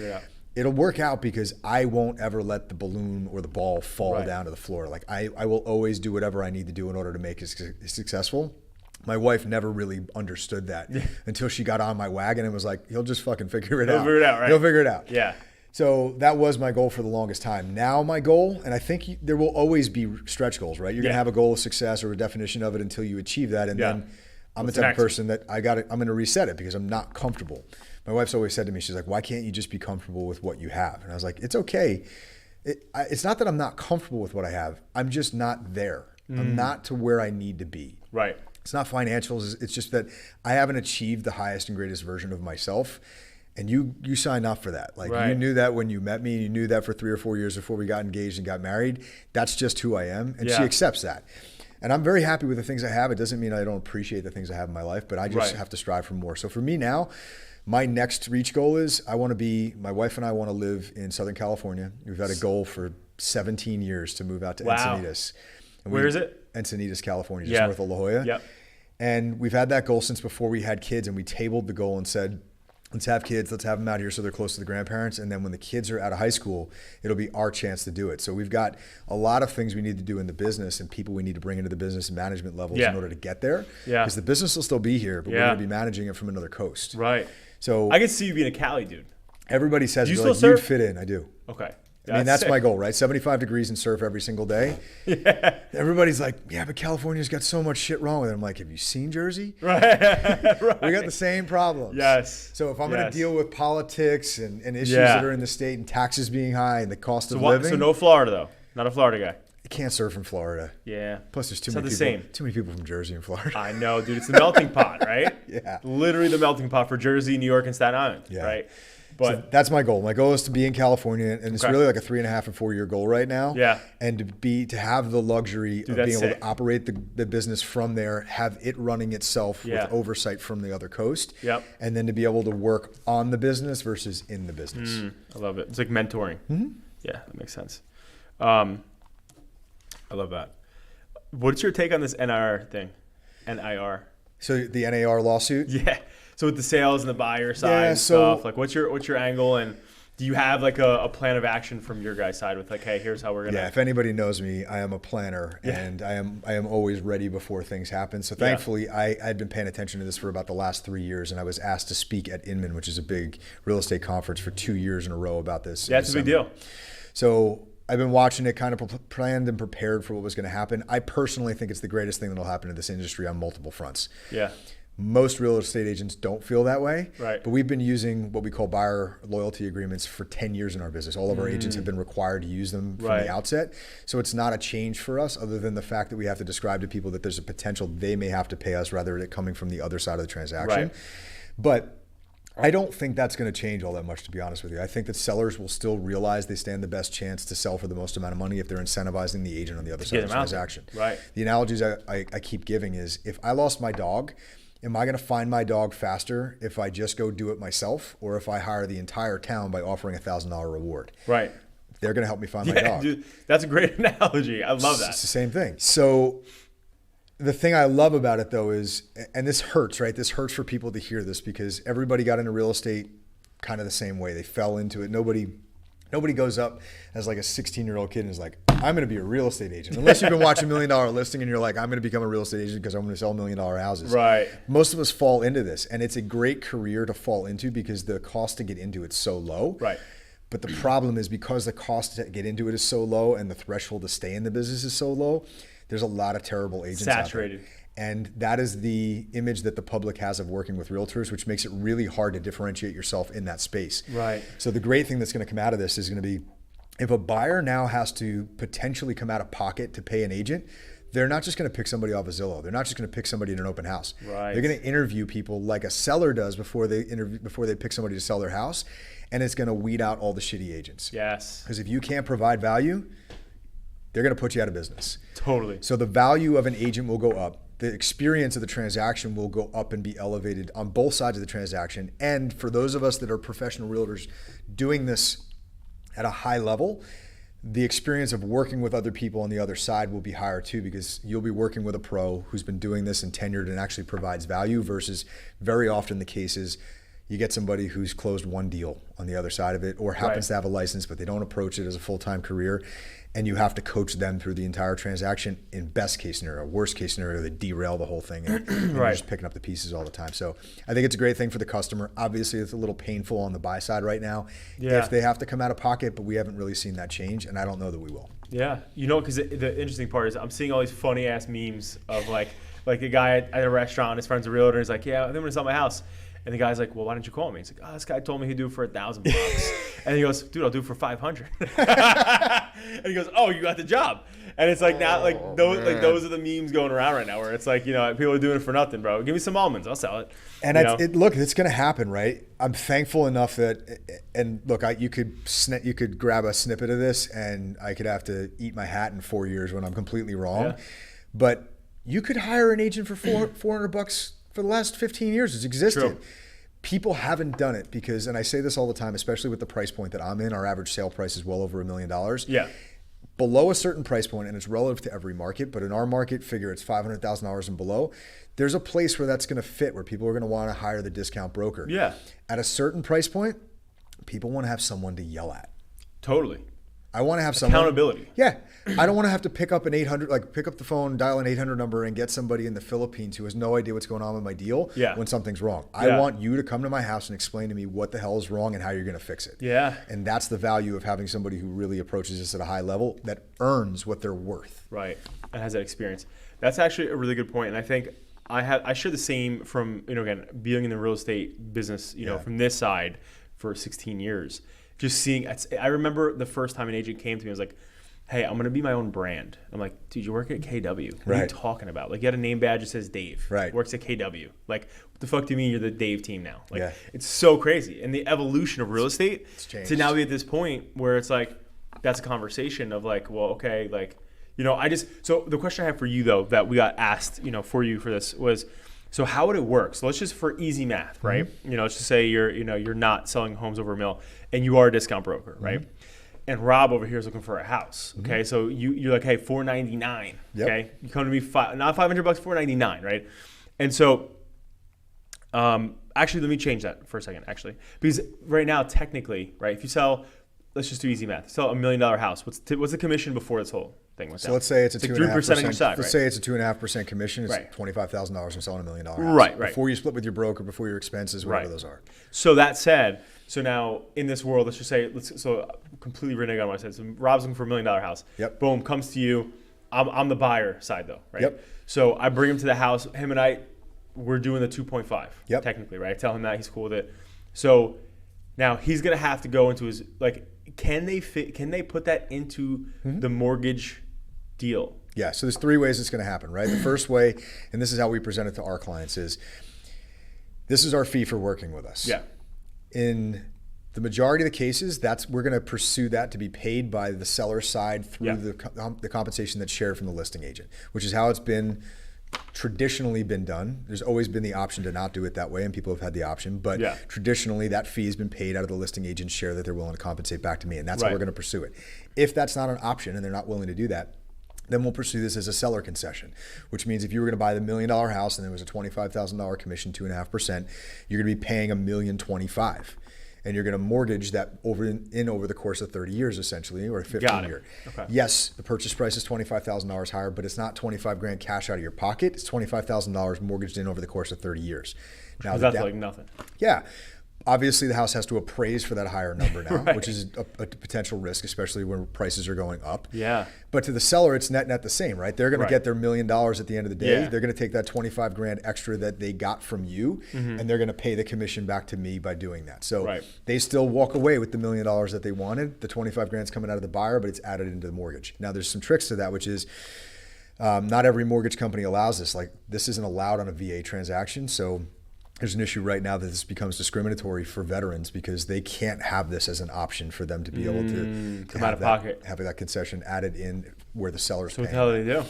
It'll work out because I won't ever let the balloon or the ball fall down to the floor. Like I will always do whatever I need to do in order to make it successful. My wife never really understood that until she got on my wagon and was like, he'll just fucking figure it out. He'll figure it out, right? He'll figure it out. Yeah. So that was my goal for the longest time. Now my goal, and I think there will always be stretch goals, right? You're going to have a goal of success or a definition of it until you achieve that. And then I'm the type of person that I'm going to reset it because I'm not comfortable. My wife's always said to me, she's like, why can't you just be comfortable with what you have? And I was like, it's okay. It's not that I'm not comfortable with what I have. I'm just not there. I'm not to where I need to be. Right. It's not financials. It's just that I haven't achieved the highest and greatest version of myself. And you signed up for that. Like you knew that when you met me, you knew that for 3 or 4 years before we got engaged and got married. That's just who I am. And she accepts that. And I'm very happy with the things I have. It doesn't mean I don't appreciate the things I have in my life, but I just have to strive for more. So for me now, my next reach goal is my wife and I want to live in Southern California. We've had a goal for 17 years to move out to Encinitas. And where is it? Encinitas, California, just north of La Jolla. Yep. And we've had that goal since before we had kids, and we tabled the goal and said, let's have kids, let's have them out here so they're close to the grandparents. And then when the kids are out of high school, it'll be our chance to do it. So we've got a lot of things we need to do in the business and people we need to bring into the business and management levels in order to get there. Yeah. Because the business will still be here, but we're going to be managing it from another coast. Right. So I can see you being a Cali dude. Everybody says, do you you'd fit in. I do. Okay. I mean, that's my goal, right? 75 degrees and surf every single day. Yeah. Everybody's like, yeah, but California's got so much shit wrong with it. I'm like, have you seen Jersey? Right. Right. We got the same problems. Yes. So if I'm going to deal with politics and issues that are in the state and taxes being high and the cost of living. So no Florida, though. Not a Florida guy. You can't surf in Florida. Yeah. Plus, there's too many people from Jersey and Florida. I know, dude. It's the melting pot, right? Yeah. Literally the melting pot for Jersey, New York, and Staten Island, right? But so that's my goal. My goal is to be in California, and it's really like a 3.5 and 4 year goal right now. Yeah. And to have the luxury of being able to operate the business from there, have it running itself with oversight from the other coast. Yep. And then to be able to work on the business versus in the business. I love it. It's like mentoring. Mm-hmm. Yeah, that makes sense. I love that. What's your take on this NIR thing? NIR. So the NAR lawsuit? Yeah. So with the sales and the buyer side and stuff, like what's your angle, and do you have like a plan of action from your guys' side with like, hey, here's how we're gonna? Yeah. If anybody knows me, I am a planner, and I am always ready before things happen. So thankfully, I'd been paying attention to this for about the last 3 years, and I was asked to speak at Inman, which is a big real estate conference, for 2 years in a row about this. Yeah, it's a big deal. So I've been watching it, kind of planned and prepared for what was going to happen. I personally think it's the greatest thing that will happen to this industry on multiple fronts. Yeah. Most real estate agents don't feel that way, right? But we've been using what we call buyer loyalty agreements for 10 years in our business. All of our agents have been required to use them from the outset. So it's not a change for us, other than the fact that we have to describe to people that there's a potential they may have to pay us rather than it coming from the other side of the transaction. But I don't think that's going to change all that much, to be honest with you. I think that sellers will still realize they stand the best chance to sell for the most amount of money if they're incentivizing the agent on the other side of the transaction. Right. The analogies I keep giving is, if I lost my dog, am I going to find my dog faster if I just go do it myself, or if I hire the entire town by offering a $1,000 reward? Right. They're going to help me find my dog. Dude, that's a great analogy. I love that. It's the same thing. So the thing I love about it, though, is, and this hurts, right? This hurts for people to hear this, because everybody got into real estate kind of the same way. They fell into it. Nobody goes up as like a 16-year-old kid and is like, I'm going to be a real estate agent. Unless you've been watching $1 Million Listing and you're like, I'm going to become a real estate agent because I'm going to sell $1 million houses. Right. Most of us fall into this, and it's a great career to fall into because the cost to get into it's so low. Right. But the problem is, because the cost to get into it is so low and the threshold to stay in the business is so low, there's a lot of terrible agents saturated. out there. And that is the image that the public has of working with realtors, which makes it really hard to differentiate yourself in that space. Right. So the great thing that's going to come out of this is going to be, if a buyer now has to potentially come out of pocket to pay an agent, they're not just going to pick somebody off of Zillow. They're not just going to pick somebody in an open house. Right. They're going to interview people like a seller does before they pick somebody to sell their house, and it's going to weed out all the shitty agents. Yes. Because if you can't provide value, they're going to put you out of business. Totally. So the value of an agent will go up. The experience of the transaction will go up and be elevated on both sides of the transaction. And for those of us that are professional realtors doing this at a high level, the experience of working with other people on the other side will be higher too, because you'll be working with a pro who's been doing this and tenured and actually provides value, versus very often the cases you get somebody who's closed one deal on the other side of it, or happens to have a license, but they don't approach it as a full-time career. And you have to coach them through the entire transaction. In best case scenario, worst case scenario, they derail the whole thing, and you're just picking up the pieces all the time. So I think it's a great thing for the customer. Obviously, it's a little painful on the buy side right now if they have to come out of pocket, but we haven't really seen that change, and I don't know that we will. Yeah, because the interesting part is I'm seeing all these funny ass memes of like a guy at a restaurant, his friend's a realtor, he's like, yeah, I'm gonna sell my house. And the guy's like, well, why didn't you call me? He's like, this guy told me he'd do it for $1,000. And he goes, dude, I'll do it for $500. And he goes, oh, you got the job. And it's like, now, those are the memes going around right now, where it's like, people are doing it for nothing, bro. Give me some almonds, I'll sell it. And look, it's going to happen, right? I'm thankful enough that, and look, you could grab a snippet of this, and I could have to eat my hat in 4 years when I'm completely wrong. Yeah. But you could hire an agent for $400 for the last 15 years. It's existed. True. People haven't done it because, and I say this all the time, especially with the price point that I'm in, our average sale price is well over $1 million. Yeah. Below a certain price point, and it's relative to every market, but in our market, figure it's $500,000 and below, there's a place where that's going to fit, where people are going to want to hire the discount broker. Yeah. At a certain price point, people want to have someone to yell at. Totally. I want to have someone. Accountability. Yeah. I don't want to have to pick up pick up the phone, dial an 800 number and get somebody in the Philippines who has no idea what's going on with my deal when something's wrong. I want you to come to my house and explain to me what the hell is wrong and how you're going to fix it. Yeah. And that's the value of having somebody who really approaches this at a high level that earns what they're worth. Right. And has that experience. That's actually a really good point. And I think I share the same from, again, being in the real estate business, from this side for 16 years. Just seeing, I remember the first time an agent came to me, I was like, hey, I'm going to be my own brand. I'm like, dude, you work at KW. What are you talking about? Like, you had a name badge that says Dave. Right. Works at KW. Like, what the fuck do you mean you're the Dave team now? Like, it's so crazy. And the evolution of real estate to now be at this point where it's like, that's a conversation of like, well, okay, like, so the question I have for you though, that we got asked, for you for this was, so how would it work? So let's just, for easy math, right? Mm-hmm. Let's just say you're not selling homes over a mill and you are a discount broker, right? Mm-hmm. And Rob over here is looking for a house. Okay, so you're like, hey, $499. Yep. Okay, you come to me not $500, $499, right? And so, actually, let me change that for a second. Actually, because right now, technically, right, if you sell, let's just do easy math. Sell $1 million house. What's the commission before this whole thing went down? So let's say it's a 2.5%. On your side, let's say it's a 2.5% commission. It's $25,000 from selling $1 million house. Right. Before you split with your broker, before your expenses, whatever those are. So that said. So now in this world, let's just say, completely renege on what I said. So Rob's looking for $1 million house. Yep. Boom, comes to you. I'm the buyer side though, right? Yep. So I bring him to the house. Him and I, we're doing the 2.5. Yep. Technically, right? I tell him that he's cool with it. So now he's gonna have to go into his Can they put that into the mortgage deal? Yeah. So there's 3 ways it's going to happen, right? The first way, and this is how we present it to our clients, is this is our fee for working with us. Yeah. In the majority of the cases, we're going to pursue that to be paid by the seller side through the compensation that's shared from the listing agent, which is how it's been traditionally been done. There's always been the option to not do it that way, and people have had the option, but traditionally that fee has been paid out of the listing agent's share that they're willing to compensate back to me, and that's how we're going to pursue it. If that's not an option and they're not willing to do that, then we'll pursue this as a seller concession, which means if you were going to buy the $1 million house and there was a $25,000 commission, 2.5%, you're going to be paying $1,025,000, and you're going to mortgage that over the course of 30 years, essentially, or 15 years. Okay. Yes, the purchase price is $25,000 higher, but it's not $25,000 cash out of your pocket. It's $25,000 mortgaged in over the course of 30 years. Now that's like nothing. Yeah. Obviously, the house has to appraise for that higher number now, which is a potential risk, especially when prices are going up. Yeah. But to the seller, it's net the same, right? They're going to get their $1 million at the end of the day. Yeah. They're going to take that $25,000 extra that they got from you, and they're going to pay the commission back to me by doing that. So they still walk away with the $1 million that they wanted. The $25,000 is coming out of the buyer, but it's added into the mortgage. Now, there's some tricks to that, which is not every mortgage company allows this. Like, this isn't allowed on a VA transaction, so there's an issue right now that this becomes discriminatory for veterans because they can't have this as an option for them to be able to come out of pocket, have that concession added in where the seller's paying. So what the hell do they do?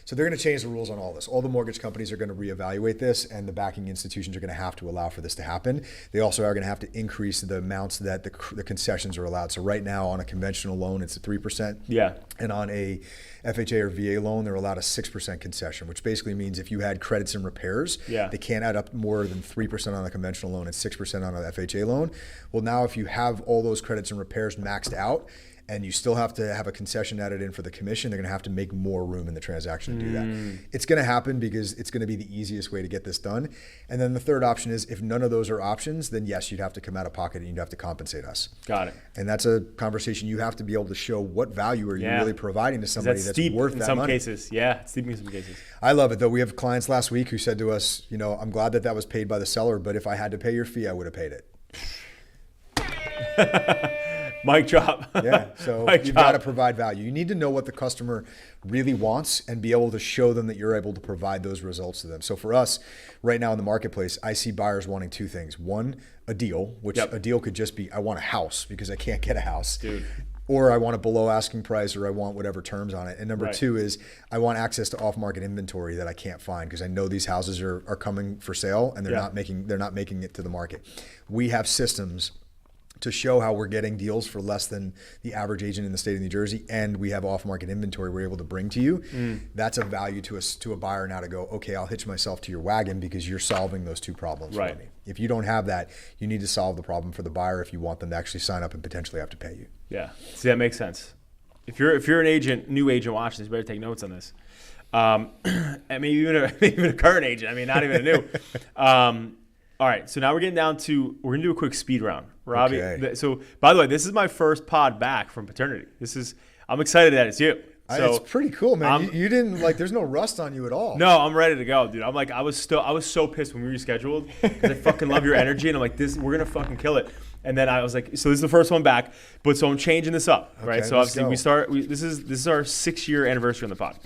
So they're going to change the rules on all this. All the mortgage companies are going to reevaluate this, and the backing institutions are going to have to allow for this to happen. They also are going to have to increase the amounts that the concessions are allowed. So right now on a conventional loan, it's a 3%. Yeah. And on a FHA or VA loan, they're allowed a 6% concession, which basically means if you had credits and repairs, they can't add up more than 3% on a conventional loan and 6% on an FHA loan. Well, now if you have all those credits and repairs maxed out, and you still have to have a concession added in for the commission, they're going to have to make more room in the transaction to do that. It's going to happen because it's going to be the easiest way to get this done. And then the third option is if none of those are options, then yes, you'd have to come out of pocket and you'd have to compensate us. Got it. And that's a conversation you have to be able to show what value are you really providing to somebody that's worth that money. In some cases. Yeah, it's steep in some cases. I love it though. We have clients last week who said to us, I'm glad that was paid by the seller, but if I had to pay your fee, I would have paid it. Mic drop. Yeah, so you've got to provide value. You need to know what the customer really wants and be able to show them that you're able to provide those results to them. So for us, right now in the marketplace, I see buyers wanting 2 things. One, a deal, which a deal could just be, I want a house because I can't get a house. Dude. Or I want a below asking price, or I want whatever terms on it. And number 2 is I want access to off-market inventory that I can't find because I know these houses are coming for sale and they're not making it to the market. We have systems to show how we're getting deals for less than the average agent in the state of New Jersey, and we have off-market inventory we're able to bring to you. That's a value to a buyer now to go, okay, I'll hitch myself to your wagon because you're solving those 2 problems for me. If you don't have that, you need to solve the problem for the buyer if you want them to actually sign up and potentially have to pay you. Yeah. See, that makes sense. if you're an agent, new agent watching this, you better take notes on this. And maybe even a current agent. I mean, not even a new. All right, so now we're gonna do a quick speed round, Robbie. Okay. So by the way, this is my first pod back from paternity. I'm excited that it's you. So it's pretty cool, man. You didn't there's no rust on you at all. no, I'm ready to go, dude. I'm like, I was so pissed when we rescheduled because I fucking love your energy, and I'm like, we're gonna fucking kill it. And then I was like, so this is the first one back, but so I'm changing this up, right? Okay, So let's obviously go. this is our 6-year anniversary on the pod,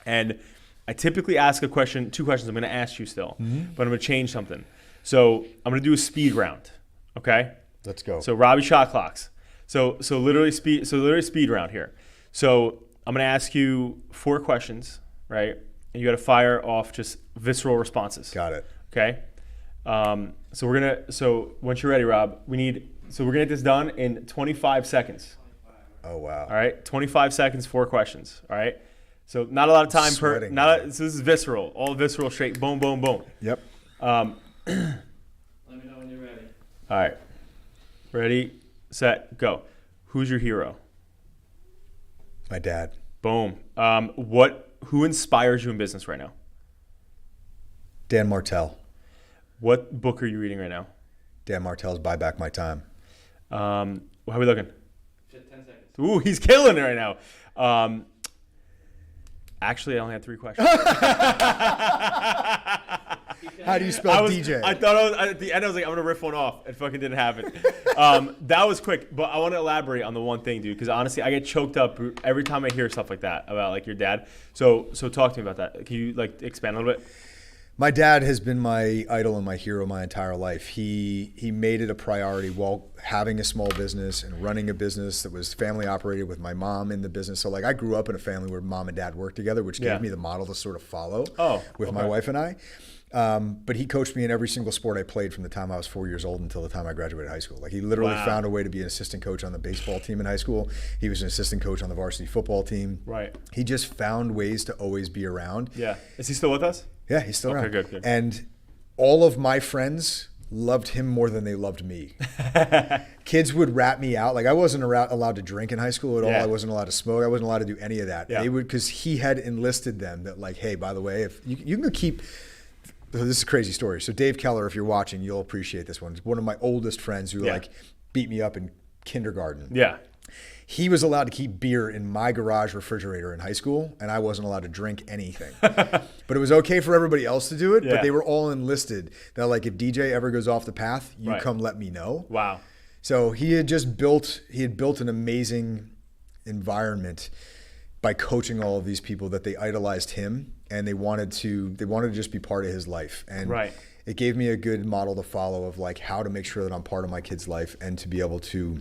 and I typically ask two questions. I'm gonna ask you still, but I'm gonna change something. So I'm gonna do a speed round, okay? Let's go. So Robbie shot clocks. So literally speed round here. So I'm gonna ask you 4 questions, right? And you got to fire off just visceral responses. Got it. Okay. So once you're ready, Rob, we're gonna get this done in 25 seconds. Oh wow. All right, 25 seconds, 4 questions. All right. So not a lot of time so this is visceral, all visceral, straight, boom, boom, boom. Yep. Let me know when you're ready. All right. Ready, set, go. Who's your hero? My dad. Boom. Who inspires you in business right now? Dan Martell. What book are you reading right now? Dan Martell's Buy Back My Time. How are we looking? 10 seconds. Ooh, he's killing it right now. Actually, I only had 3 questions. How do you spell DJ? I thought at the end I was like, I'm gonna riff one off. It fucking didn't happen. That was quick, but I want to elaborate on the one thing, dude, because honestly, I get choked up every time I hear stuff like that about like your dad. So talk to me about that. Can you like expand a little bit? My dad has been my idol and my hero my entire life. He made it a priority while having a small business and running a business that was family operated with my mom in the business. So like I grew up in a family where mom and dad worked together, which gave me the model to sort of follow with my wife and I. But he coached me in every single sport I played from the time I was 4 years old until the time I graduated high school. Like he literally found a way to be an assistant coach on the baseball team in high school. He was an assistant coach on the varsity football team. Right. He just found ways to always be around. Yeah. Is he still with us? Yeah, he's still around. Okay, good. And all of my friends loved him more than they loved me. Kids would rat me out. Like I wasn't allowed to drink in high school at all. I wasn't allowed to smoke. I wasn't allowed to do any of that. Yeah. They would, because he had enlisted them that like, hey, by the way, if you can keep. This is a crazy story. So Dave Keller, if you're watching, you'll appreciate this one. He's one of my oldest friends who like beat me up in kindergarten. Yeah. He was allowed to keep beer in my garage refrigerator in high school, and I wasn't allowed to drink anything. But it was okay for everybody else to do it, but they were all enlisted. That like, if DJ ever goes off the path, you come let me know. Wow. So he had built an amazing environment by coaching all of these people that they idolized him, and they wanted to just be part of his life. And it gave me a good model to follow of like how to make sure that I'm part of my kid's life and to be able to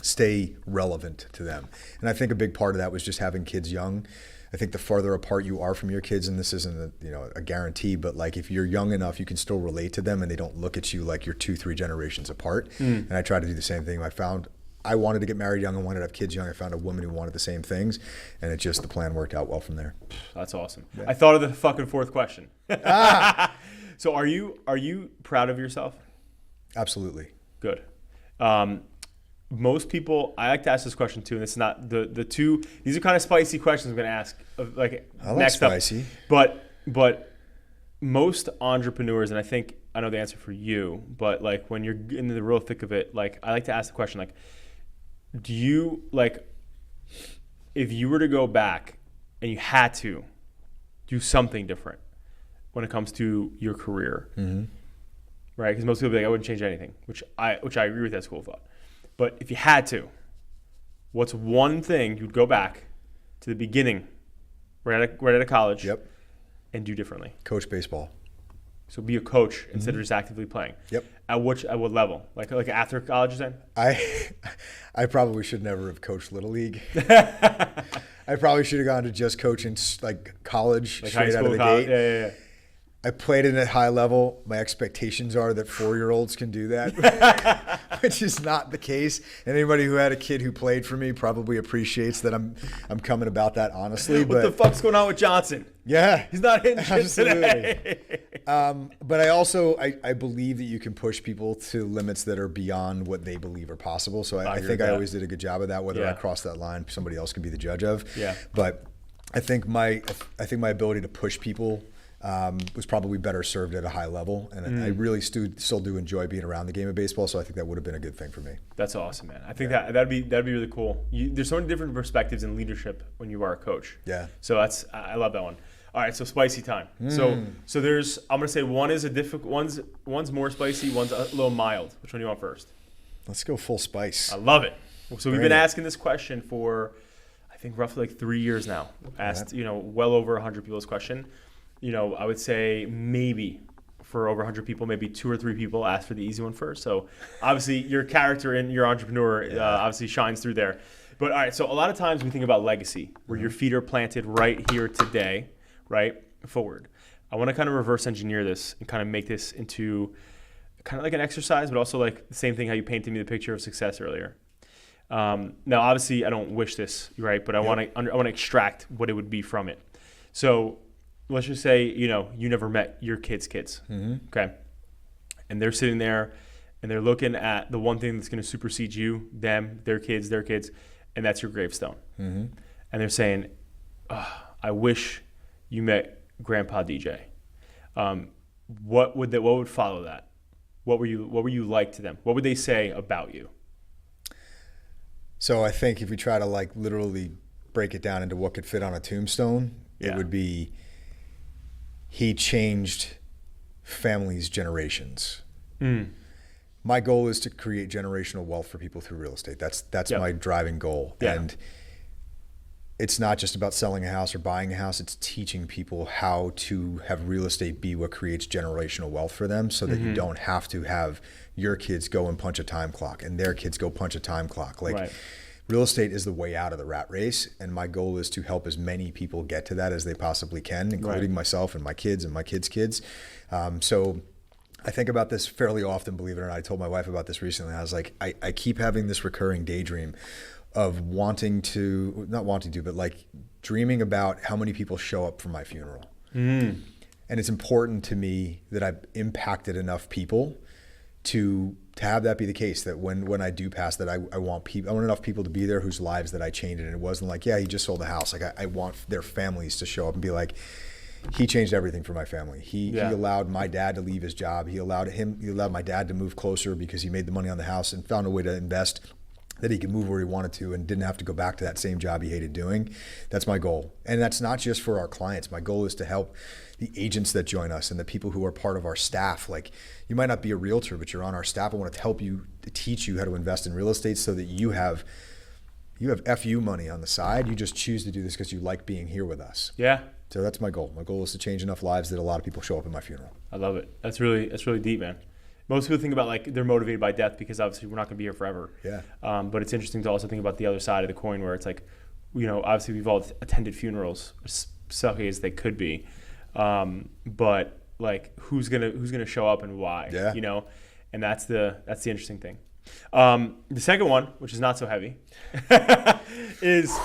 stay relevant to them. And I think a big part of that was just having kids young. I think the farther apart you are from your kids, and this isn't a guarantee, but like if you're young enough, you can still relate to them and they don't look at you like you're 2-3 generations apart. And I try to do the same thing. I wanted to get married young and wanted to have kids young. I found a woman who wanted the same things, and the plan worked out well from there. That's awesome. Yeah. I thought of the fucking 4th question. So are you proud of yourself? Absolutely. Good. Most people, I like to ask this question too, and it's not the two. These are kind of spicy questions I'm going to ask. Like next spicy. Up. But most entrepreneurs, and I know the answer for you, but like when you're in the real thick of it, like I like to ask the question, like, do you like, if you were to go back and you had to do something different when it comes to your career, right? Because most people be like, I wouldn't change anything, which I agree with that school of thought. But if you had to, what's one thing you'd go back to the beginning, right out of college, and do differently? Coach baseball. So be a coach instead of just actively playing. Yep. At what level? Like after college, you're saying? I probably should never have coached Little League. I probably should have gone to just coaching like college, like straight out of the gate. Yeah. I played it at high level. My expectations are that 4-year-olds can do that, which is not the case. And anybody who had a kid who played for me probably appreciates that I'm coming about that honestly. What the fuck's going on with Johnson? Yeah, he's not hitting shit today. But I also I believe that you can push people to limits that are beyond what they believe are possible. So I think I always did a good job of that. Whether I crossed that line, somebody else can be the judge of. Yeah. But I think my ability to push people was probably better served at a high level, and I really still do enjoy being around the game of baseball. So I think that would have been a good thing for me. That's awesome, man. I think that'd be really cool. There's so many different perspectives in leadership when you are a coach. Yeah. So I love that one. All right, so spicy time. So there's, I'm gonna say one is a difficult, one's more spicy, one's a little mild. Which one do you want first? Let's go full spice. I love it. So we've been asking this question for, I think, roughly like 3 years now. Asked, well over 100 people this question. I would say maybe for over 100 people, maybe 2 or 3 people asked for the easy one first. So obviously your character and your entrepreneur obviously shines through there. But all right, so a lot of times we think about legacy, where your feet are planted right here today, right forward. I want to kind of reverse engineer this and kind of make this into kind of like an exercise, but also like the same thing how you painted me the picture of success earlier. Now, obviously, I don't wish this, right? But I want to extract what it would be from it. So let's just say, you never met your kids' kids, okay? And they're sitting there and they're looking at the one thing that's going to supersede you, them, their kids, and that's your gravestone. And they're saying, I wish you met Grandpa DJ. What would follow that? What were you like to them? What would they say about you? So I think if we try to like literally break it down into what could fit on a tombstone, it would be, he changed families' generations. My goal is to create generational wealth for people through real estate. That's my driving goal. And it's not just about selling a house or buying a house. It's teaching people how to have real estate be what creates generational wealth for them, so that you don't have to have your kids go and punch a time clock and their kids go punch a time clock. Real estate is the way out of the rat race, and my goal is to help as many people get to that as they possibly can, including myself and my kids and my kids' kids. So I think about this fairly often, believe it or not. I told my wife about this recently. I was like, I keep having this recurring daydream of dreaming about how many people show up for my funeral. And it's important to me that I've impacted enough people to have that be the case, that when I do pass, that I want enough people to be there whose lives that I changed. And it wasn't like, he just sold a house. Like I want their families to show up and be like, he changed everything for my family. He allowed my dad to leave his job. He allowed my dad to move closer because he made the money on the house and found a way to invest that he could move where he wanted to and didn't have to go back to that same job he hated doing. That's my goal. And that's not just for our clients. My goal is to help the agents that join us and the people who are part of our staff. Like, you might not be a realtor, but you're on our staff. I want to help you, to teach you how to invest in real estate so that you have FU money on the side. You just choose to do this because you like being here with us. Yeah. So that's my goal. My goal is to change enough lives that a lot of people show up at my funeral. I love it. That's really deep, man. Most people think about like they're motivated by death because obviously we're not going to be here forever. Yeah. But it's interesting to also think about the other side of the coin, where it's like, obviously we've all attended funerals, sucky as they could be, but like who's gonna show up and why? Yeah. And that's the interesting thing. The second one, which is not so heavy, is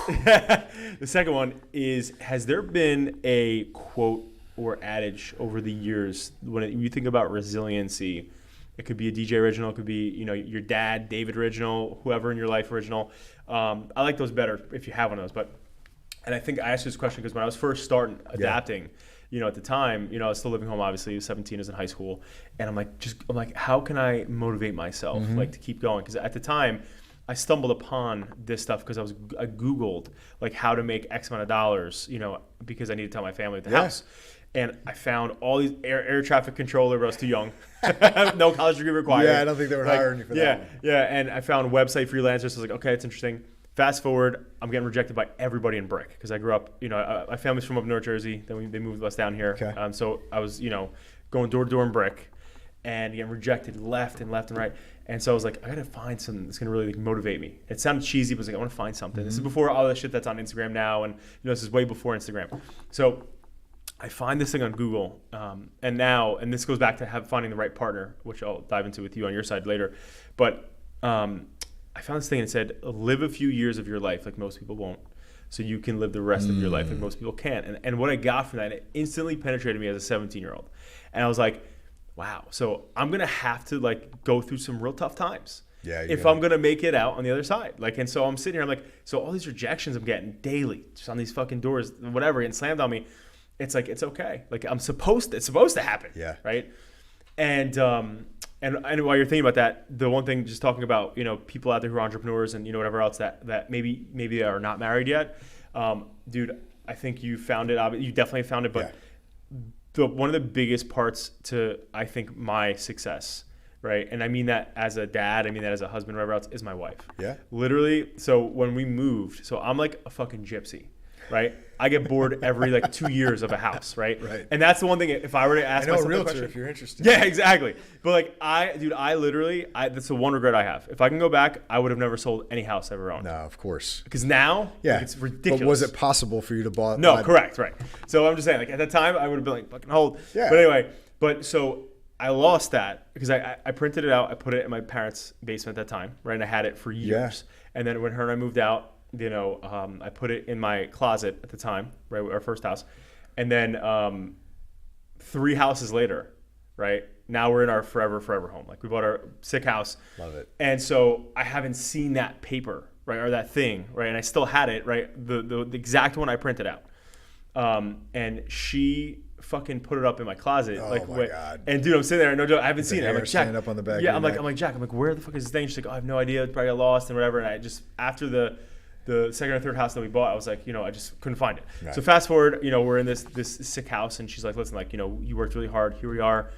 has there been a quote or adage over the years when you think about resiliency? It could be a DJ original. It could be, your dad, David original, whoever in your life original. I like those better if you have one of those. And I think I asked you this question because when I was first starting adapting, at the time, I was still living home. Obviously, I was 17, I was in high school, and I'm like, how can I motivate myself, to keep going? Because at the time, I stumbled upon this stuff because I Googled like how to make X amount of dollars, because I needed to tell my family at the house. And I found all these air traffic controller, but I was too young. No college degree required. Yeah, I don't think they were hiring you for that one. Yeah, and I found website freelancers. So I was like, okay, it's interesting. Fast forward, I'm getting rejected by everybody in brick because I grew up, my family's from up North Jersey. Then they moved us down here. Okay. So I was, going door to door in brick and getting rejected left and right. And so I was like, I got to find something that's going to really motivate me. It sounded cheesy, but I was like, I want to find something. This is before all the shit that's on Instagram now. And, this is way before Instagram. So I find this thing on Google, and this goes back to finding the right partner, which I'll dive into with you on your side later. But I found this thing and it said, live a few years of your life like most people won't, so you can live the rest of your life like most people can. And what I got from that, it instantly penetrated me as a 17-year-old. And I was like, wow, so I'm going to have to like go through some real tough times. Yeah, if I'm going to make it out on the other side. Like, and so I'm sitting here, I'm like, so all these rejections I'm getting daily, just on these fucking doors, whatever, getting slammed on me. It's like, it's okay. Like it's supposed to happen. Yeah. Right. And while you're thinking about that, the one thing, just talking about, people out there who are entrepreneurs and, whatever else that maybe they are not married yet. Dude, I think you found it. You definitely found it. But one of the biggest parts to, I think, my success, right? And I mean that as a dad, I mean that as a husband, whatever else, is my wife. Yeah. Literally. So when we moved, so I'm like a fucking gypsy, right? I get bored every like 2 years of a house, right? Right. And that's the one thing, if I were to ask myself a Realtor question, if you're interested. Yeah, exactly. But like I literally, that's the one regret I have. If I can go back, I would have never sold any house I ever owned. No, of course. Because now, like, it's ridiculous. But was it possible for you to buy? No, correct, right. So I'm just saying, like at that time, I would have been like, fucking hold. Yeah. But anyway, so I lost that because I printed it out. I put it in my parents' basement at that time, right? And I had it for years. Yeah. And then when her and I moved out, I put it in my closet at the time, right, our first house. And then 3 houses later, right, now we're in our forever home. Like we bought our sick house. Love it. And so I haven't seen that paper, right, or that thing, right, and I still had it, right, the exact one I printed out. And she fucking put it up in my closet. Oh my God. And dude, I'm sitting there, no joke, I haven't seen it. I'm like, Jack, up on the back. Yeah, I'm like, Jack, I'm like, where the fuck is this thing? She's like, oh, I have no idea. It probably got lost and whatever. And I just, after the second or third house that we bought, I was like, I just couldn't find it. Right. So fast forward, we're in this sick house, and she's like, listen, like, you worked really hard. Here we are.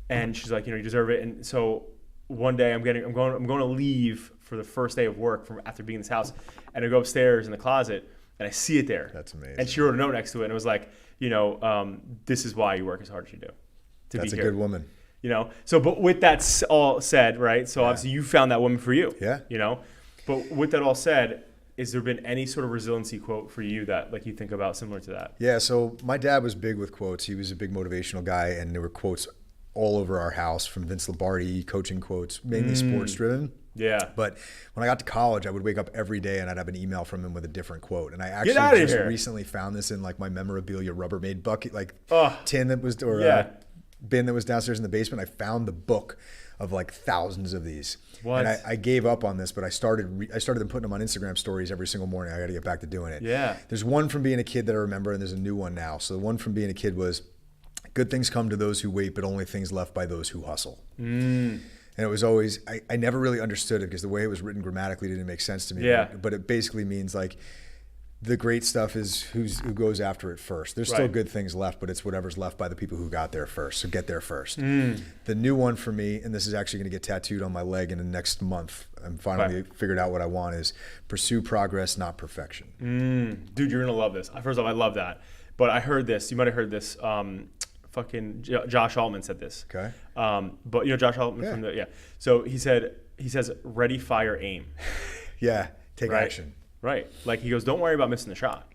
And she's like, you deserve it. And so one day I'm going to leave for the first day of work from after being in this house, and I go upstairs in the closet and I see it there. That's amazing. And she wrote a note next to it, and it was like, this is why you work as hard as you do. That's a good woman. So, but with that all said, right? So obviously you found that woman for you. Yeah. But with that all said, is there been any sort of resiliency quote for you that like you think about similar to that? Yeah. So my dad was big with quotes. He was a big motivational guy, and there were quotes all over our house from Vince Lombardi, coaching quotes, mainly sports driven. Yeah. But when I got to college, I would wake up every day and I'd have an email from him with a different quote. And I actually just recently found this in like my memorabilia Rubbermaid bucket, like tin that was, or bin that was downstairs in the basement. I found the book of like thousands of these. What? And I gave up on this, but I started them putting them on Instagram stories every single morning. I got to get back to doing it. Yeah. There's one from being a kid that I remember, and there's a new one now. So the one from being a kid was, good things come to those who wait, but only things left by those who hustle. And it was always, I never really understood it because the way it was written grammatically didn't make sense to me. Yeah. But it basically means like the great stuff is who goes after it first. There's still good things left, but it's whatever's left by the people who got there first. So get there first. The new one for me, and this is actually going to get tattooed on my leg in the next month. I'm finally figured out what I want, is pursue progress, not perfection. Dude, you're going to love this. First off, I love that. But I heard this. You might have heard this. Fucking Josh Altman said this. Okay. But Josh Altman from the So he says ready, fire, aim. Yeah. Take action. Right. Like he goes, don't worry about missing the shot.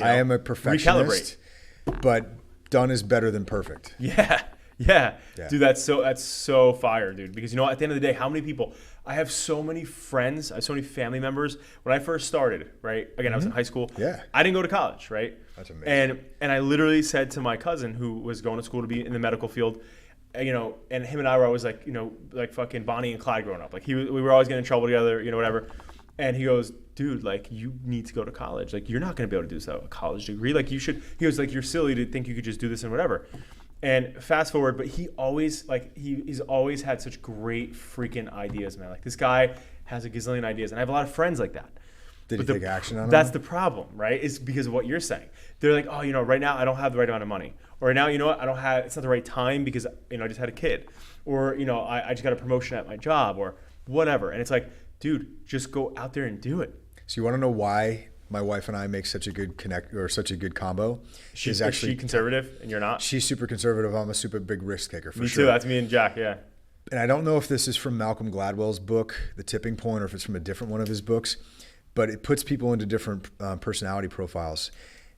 I am a perfectionist. Recalibrate. But done is better than perfect. Yeah. Dude, that's so fire, dude. Because at the end of the day, how many people? I have so many friends, I have so many family members. When I first started, right? Again, I was in high school. Yeah. I didn't go to college, right? That's amazing. And I literally said to my cousin who was going to school to be in the medical field, and him and I were always like, like fucking Bonnie and Clyde growing up. Like we were always getting in trouble together, whatever. And he goes, dude, like you need to go to college. Like you're not going to be able to do this without a college degree. Like you should. He goes, like you're silly to think you could just do this and whatever. And fast forward, but he always he's always had such great freaking ideas, man. Like this guy has a gazillion ideas, and I have a lot of friends like that. Did he take action on them? That's the problem, right? Is because of what you're saying. They're like, oh, right now I don't have the right amount of money, or right now, I don't have. It's not the right time because I just had a kid, or I just got a promotion at my job, or whatever. And it's like, dude, just go out there and do it. So you want to know why my wife and I make such a good such a good combo? Is she conservative and you're not? She's super conservative. I'm a super big risk taker for sure. Me too. That's me and Jack. Yeah. And I don't know if this is from Malcolm Gladwell's book, The Tipping Point, or if it's from a different one of his books, but it puts people into different personality profiles.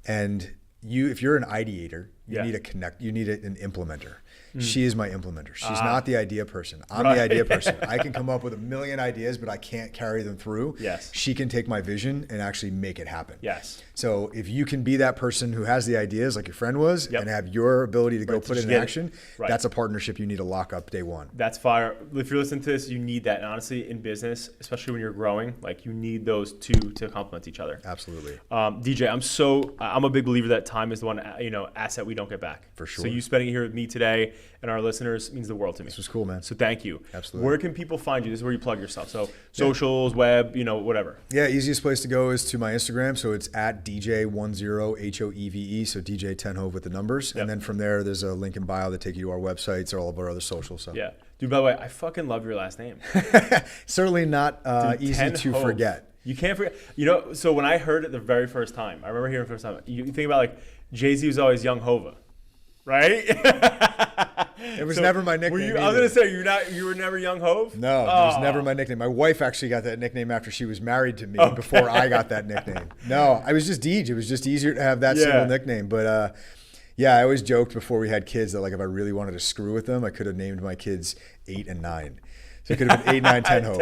And if you're an ideator, You need a connect. You need an implementer. She is my implementer. She's not the idea person. I'm the idea person. I can come up with a million ideas, but I can't carry them through. Yes. She can take my vision and actually make it happen. Yes. So if you can be that person who has the ideas like your friend was and have your ability to go put it in action, that's a partnership you need to lock up day one. That's fire. If you're listening to this, you need that. And honestly, in business, especially when you're growing, like you need those two to complement each other. Absolutely. DJ, I'm a big believer that time is the one, asset we don't get back. For sure. So you spending it here with me today and our listeners means the world to me. This was cool, man. So thank you. Absolutely. Where can people find you? This is where you plug yourself. So socials, web, whatever. Yeah, easiest place to go is to my Instagram. So it's at DJ10HOEVE. So DJ Ten Hoeve with the numbers. And then from there, there's a link in bio that take you to our websites or all of our other socials. So. Yeah. Dude, by the way, I fucking love your last name. Certainly not easy to forget. You can't forget. So when I heard it the very first time, I remember hearing it the first time, you think about like Jay-Z was always Young Hova, right? It was never my nickname. I was going to say, you were never Young Hove? No, it was never my nickname. My wife actually got that nickname after she was married to me before I got that nickname. No, I was just Deej. It was just easier to have that single nickname. But I always joked before we had kids that like if I really wanted to screw with them, I could have named my kids 8 and 9. So it could have been 8, 9, 10 Hoeve.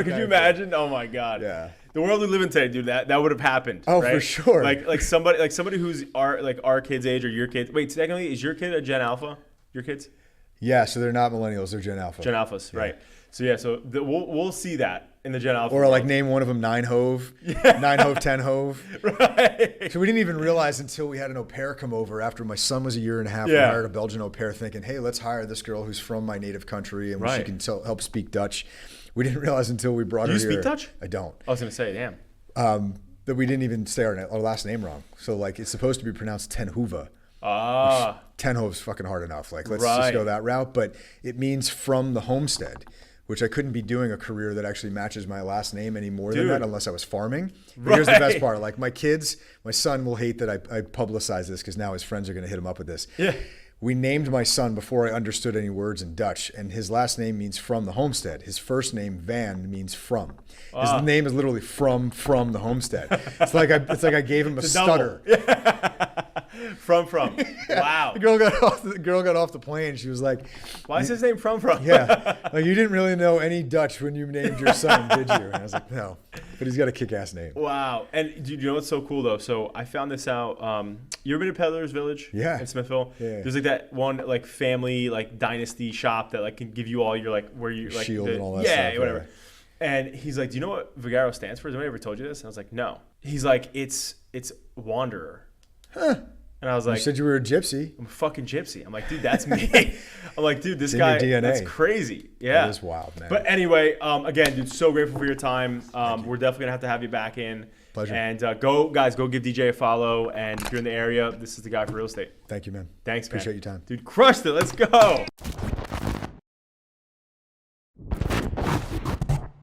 Could you imagine? Oh my God. Yeah. The world we live in today, dude, that would have happened. Oh, right? for sure. Like somebody who's our kids' age or your kids. Wait, technically, is your kid a Gen Alpha? Your kids? Yeah, so they're not millennials, they're Gen Alpha. Gen Alphas, right. So we'll see that in the Gen Alpha. Or like name one of them 9 Hoeve, 9 Hoeve, 10 Hoeve. Right. So we didn't even realize until we had an au pair come over after my son was a year and a half. We hired a Belgian au pair thinking, hey, let's hire this girl who's from my native country and she can help speak Dutch. We didn't realialize until we brought her here. Do you speak Dutch? I don't. I was going to say, damn. That we didn't even say our last name wrong. So like it's supposed to be pronounced Ten Hoeve. Ten Hoeve's fucking hard enough. Like let's just go that route. But it means from the homestead, which I couldn't be doing a career that actually matches my last name any more than that unless I was farming. But here's the best part. Like my son will hate that I publicize this because now his friends are going to hit him up with this. Yeah. We named my son before I understood any words in Dutch, and his last name means from the homestead. His first name, Van, means from. His name is literally from the homestead. It's like I gave him a stutter. From. Wow. The girl got off the plane. She was like, "Why is his name from?" Yeah, like you didn't really know any Dutch when you named your son, did you? And I was like, no, but he's got a kick-ass name. Wow. And do you know what's so cool though? So I found this out. You ever been to Peddler's Village? Yeah. In Smithville. Yeah. There's like that one like family like dynasty shop that like can give you all your like where you like shield and all that stuff. Yeah, whatever. And he's like, "Do you know what Vigaro stands for? Has anybody ever told you this?" And I was like, "No." He's like, "It's wanderer." Huh. And I was like, "You said you were a gypsy." I'm a fucking gypsy. I'm like, dude, that's me. I'm like, dude, this guy, that's crazy. Yeah. That is wild, man. But anyway, again, dude, so grateful for your time. We're definitely going to have you back in. Pleasure. And go give DJ a follow. And if you're in the area, this is the guy for real estate. Thank you, man. Thanks, man. Appreciate your time. Dude, crushed it. Let's go.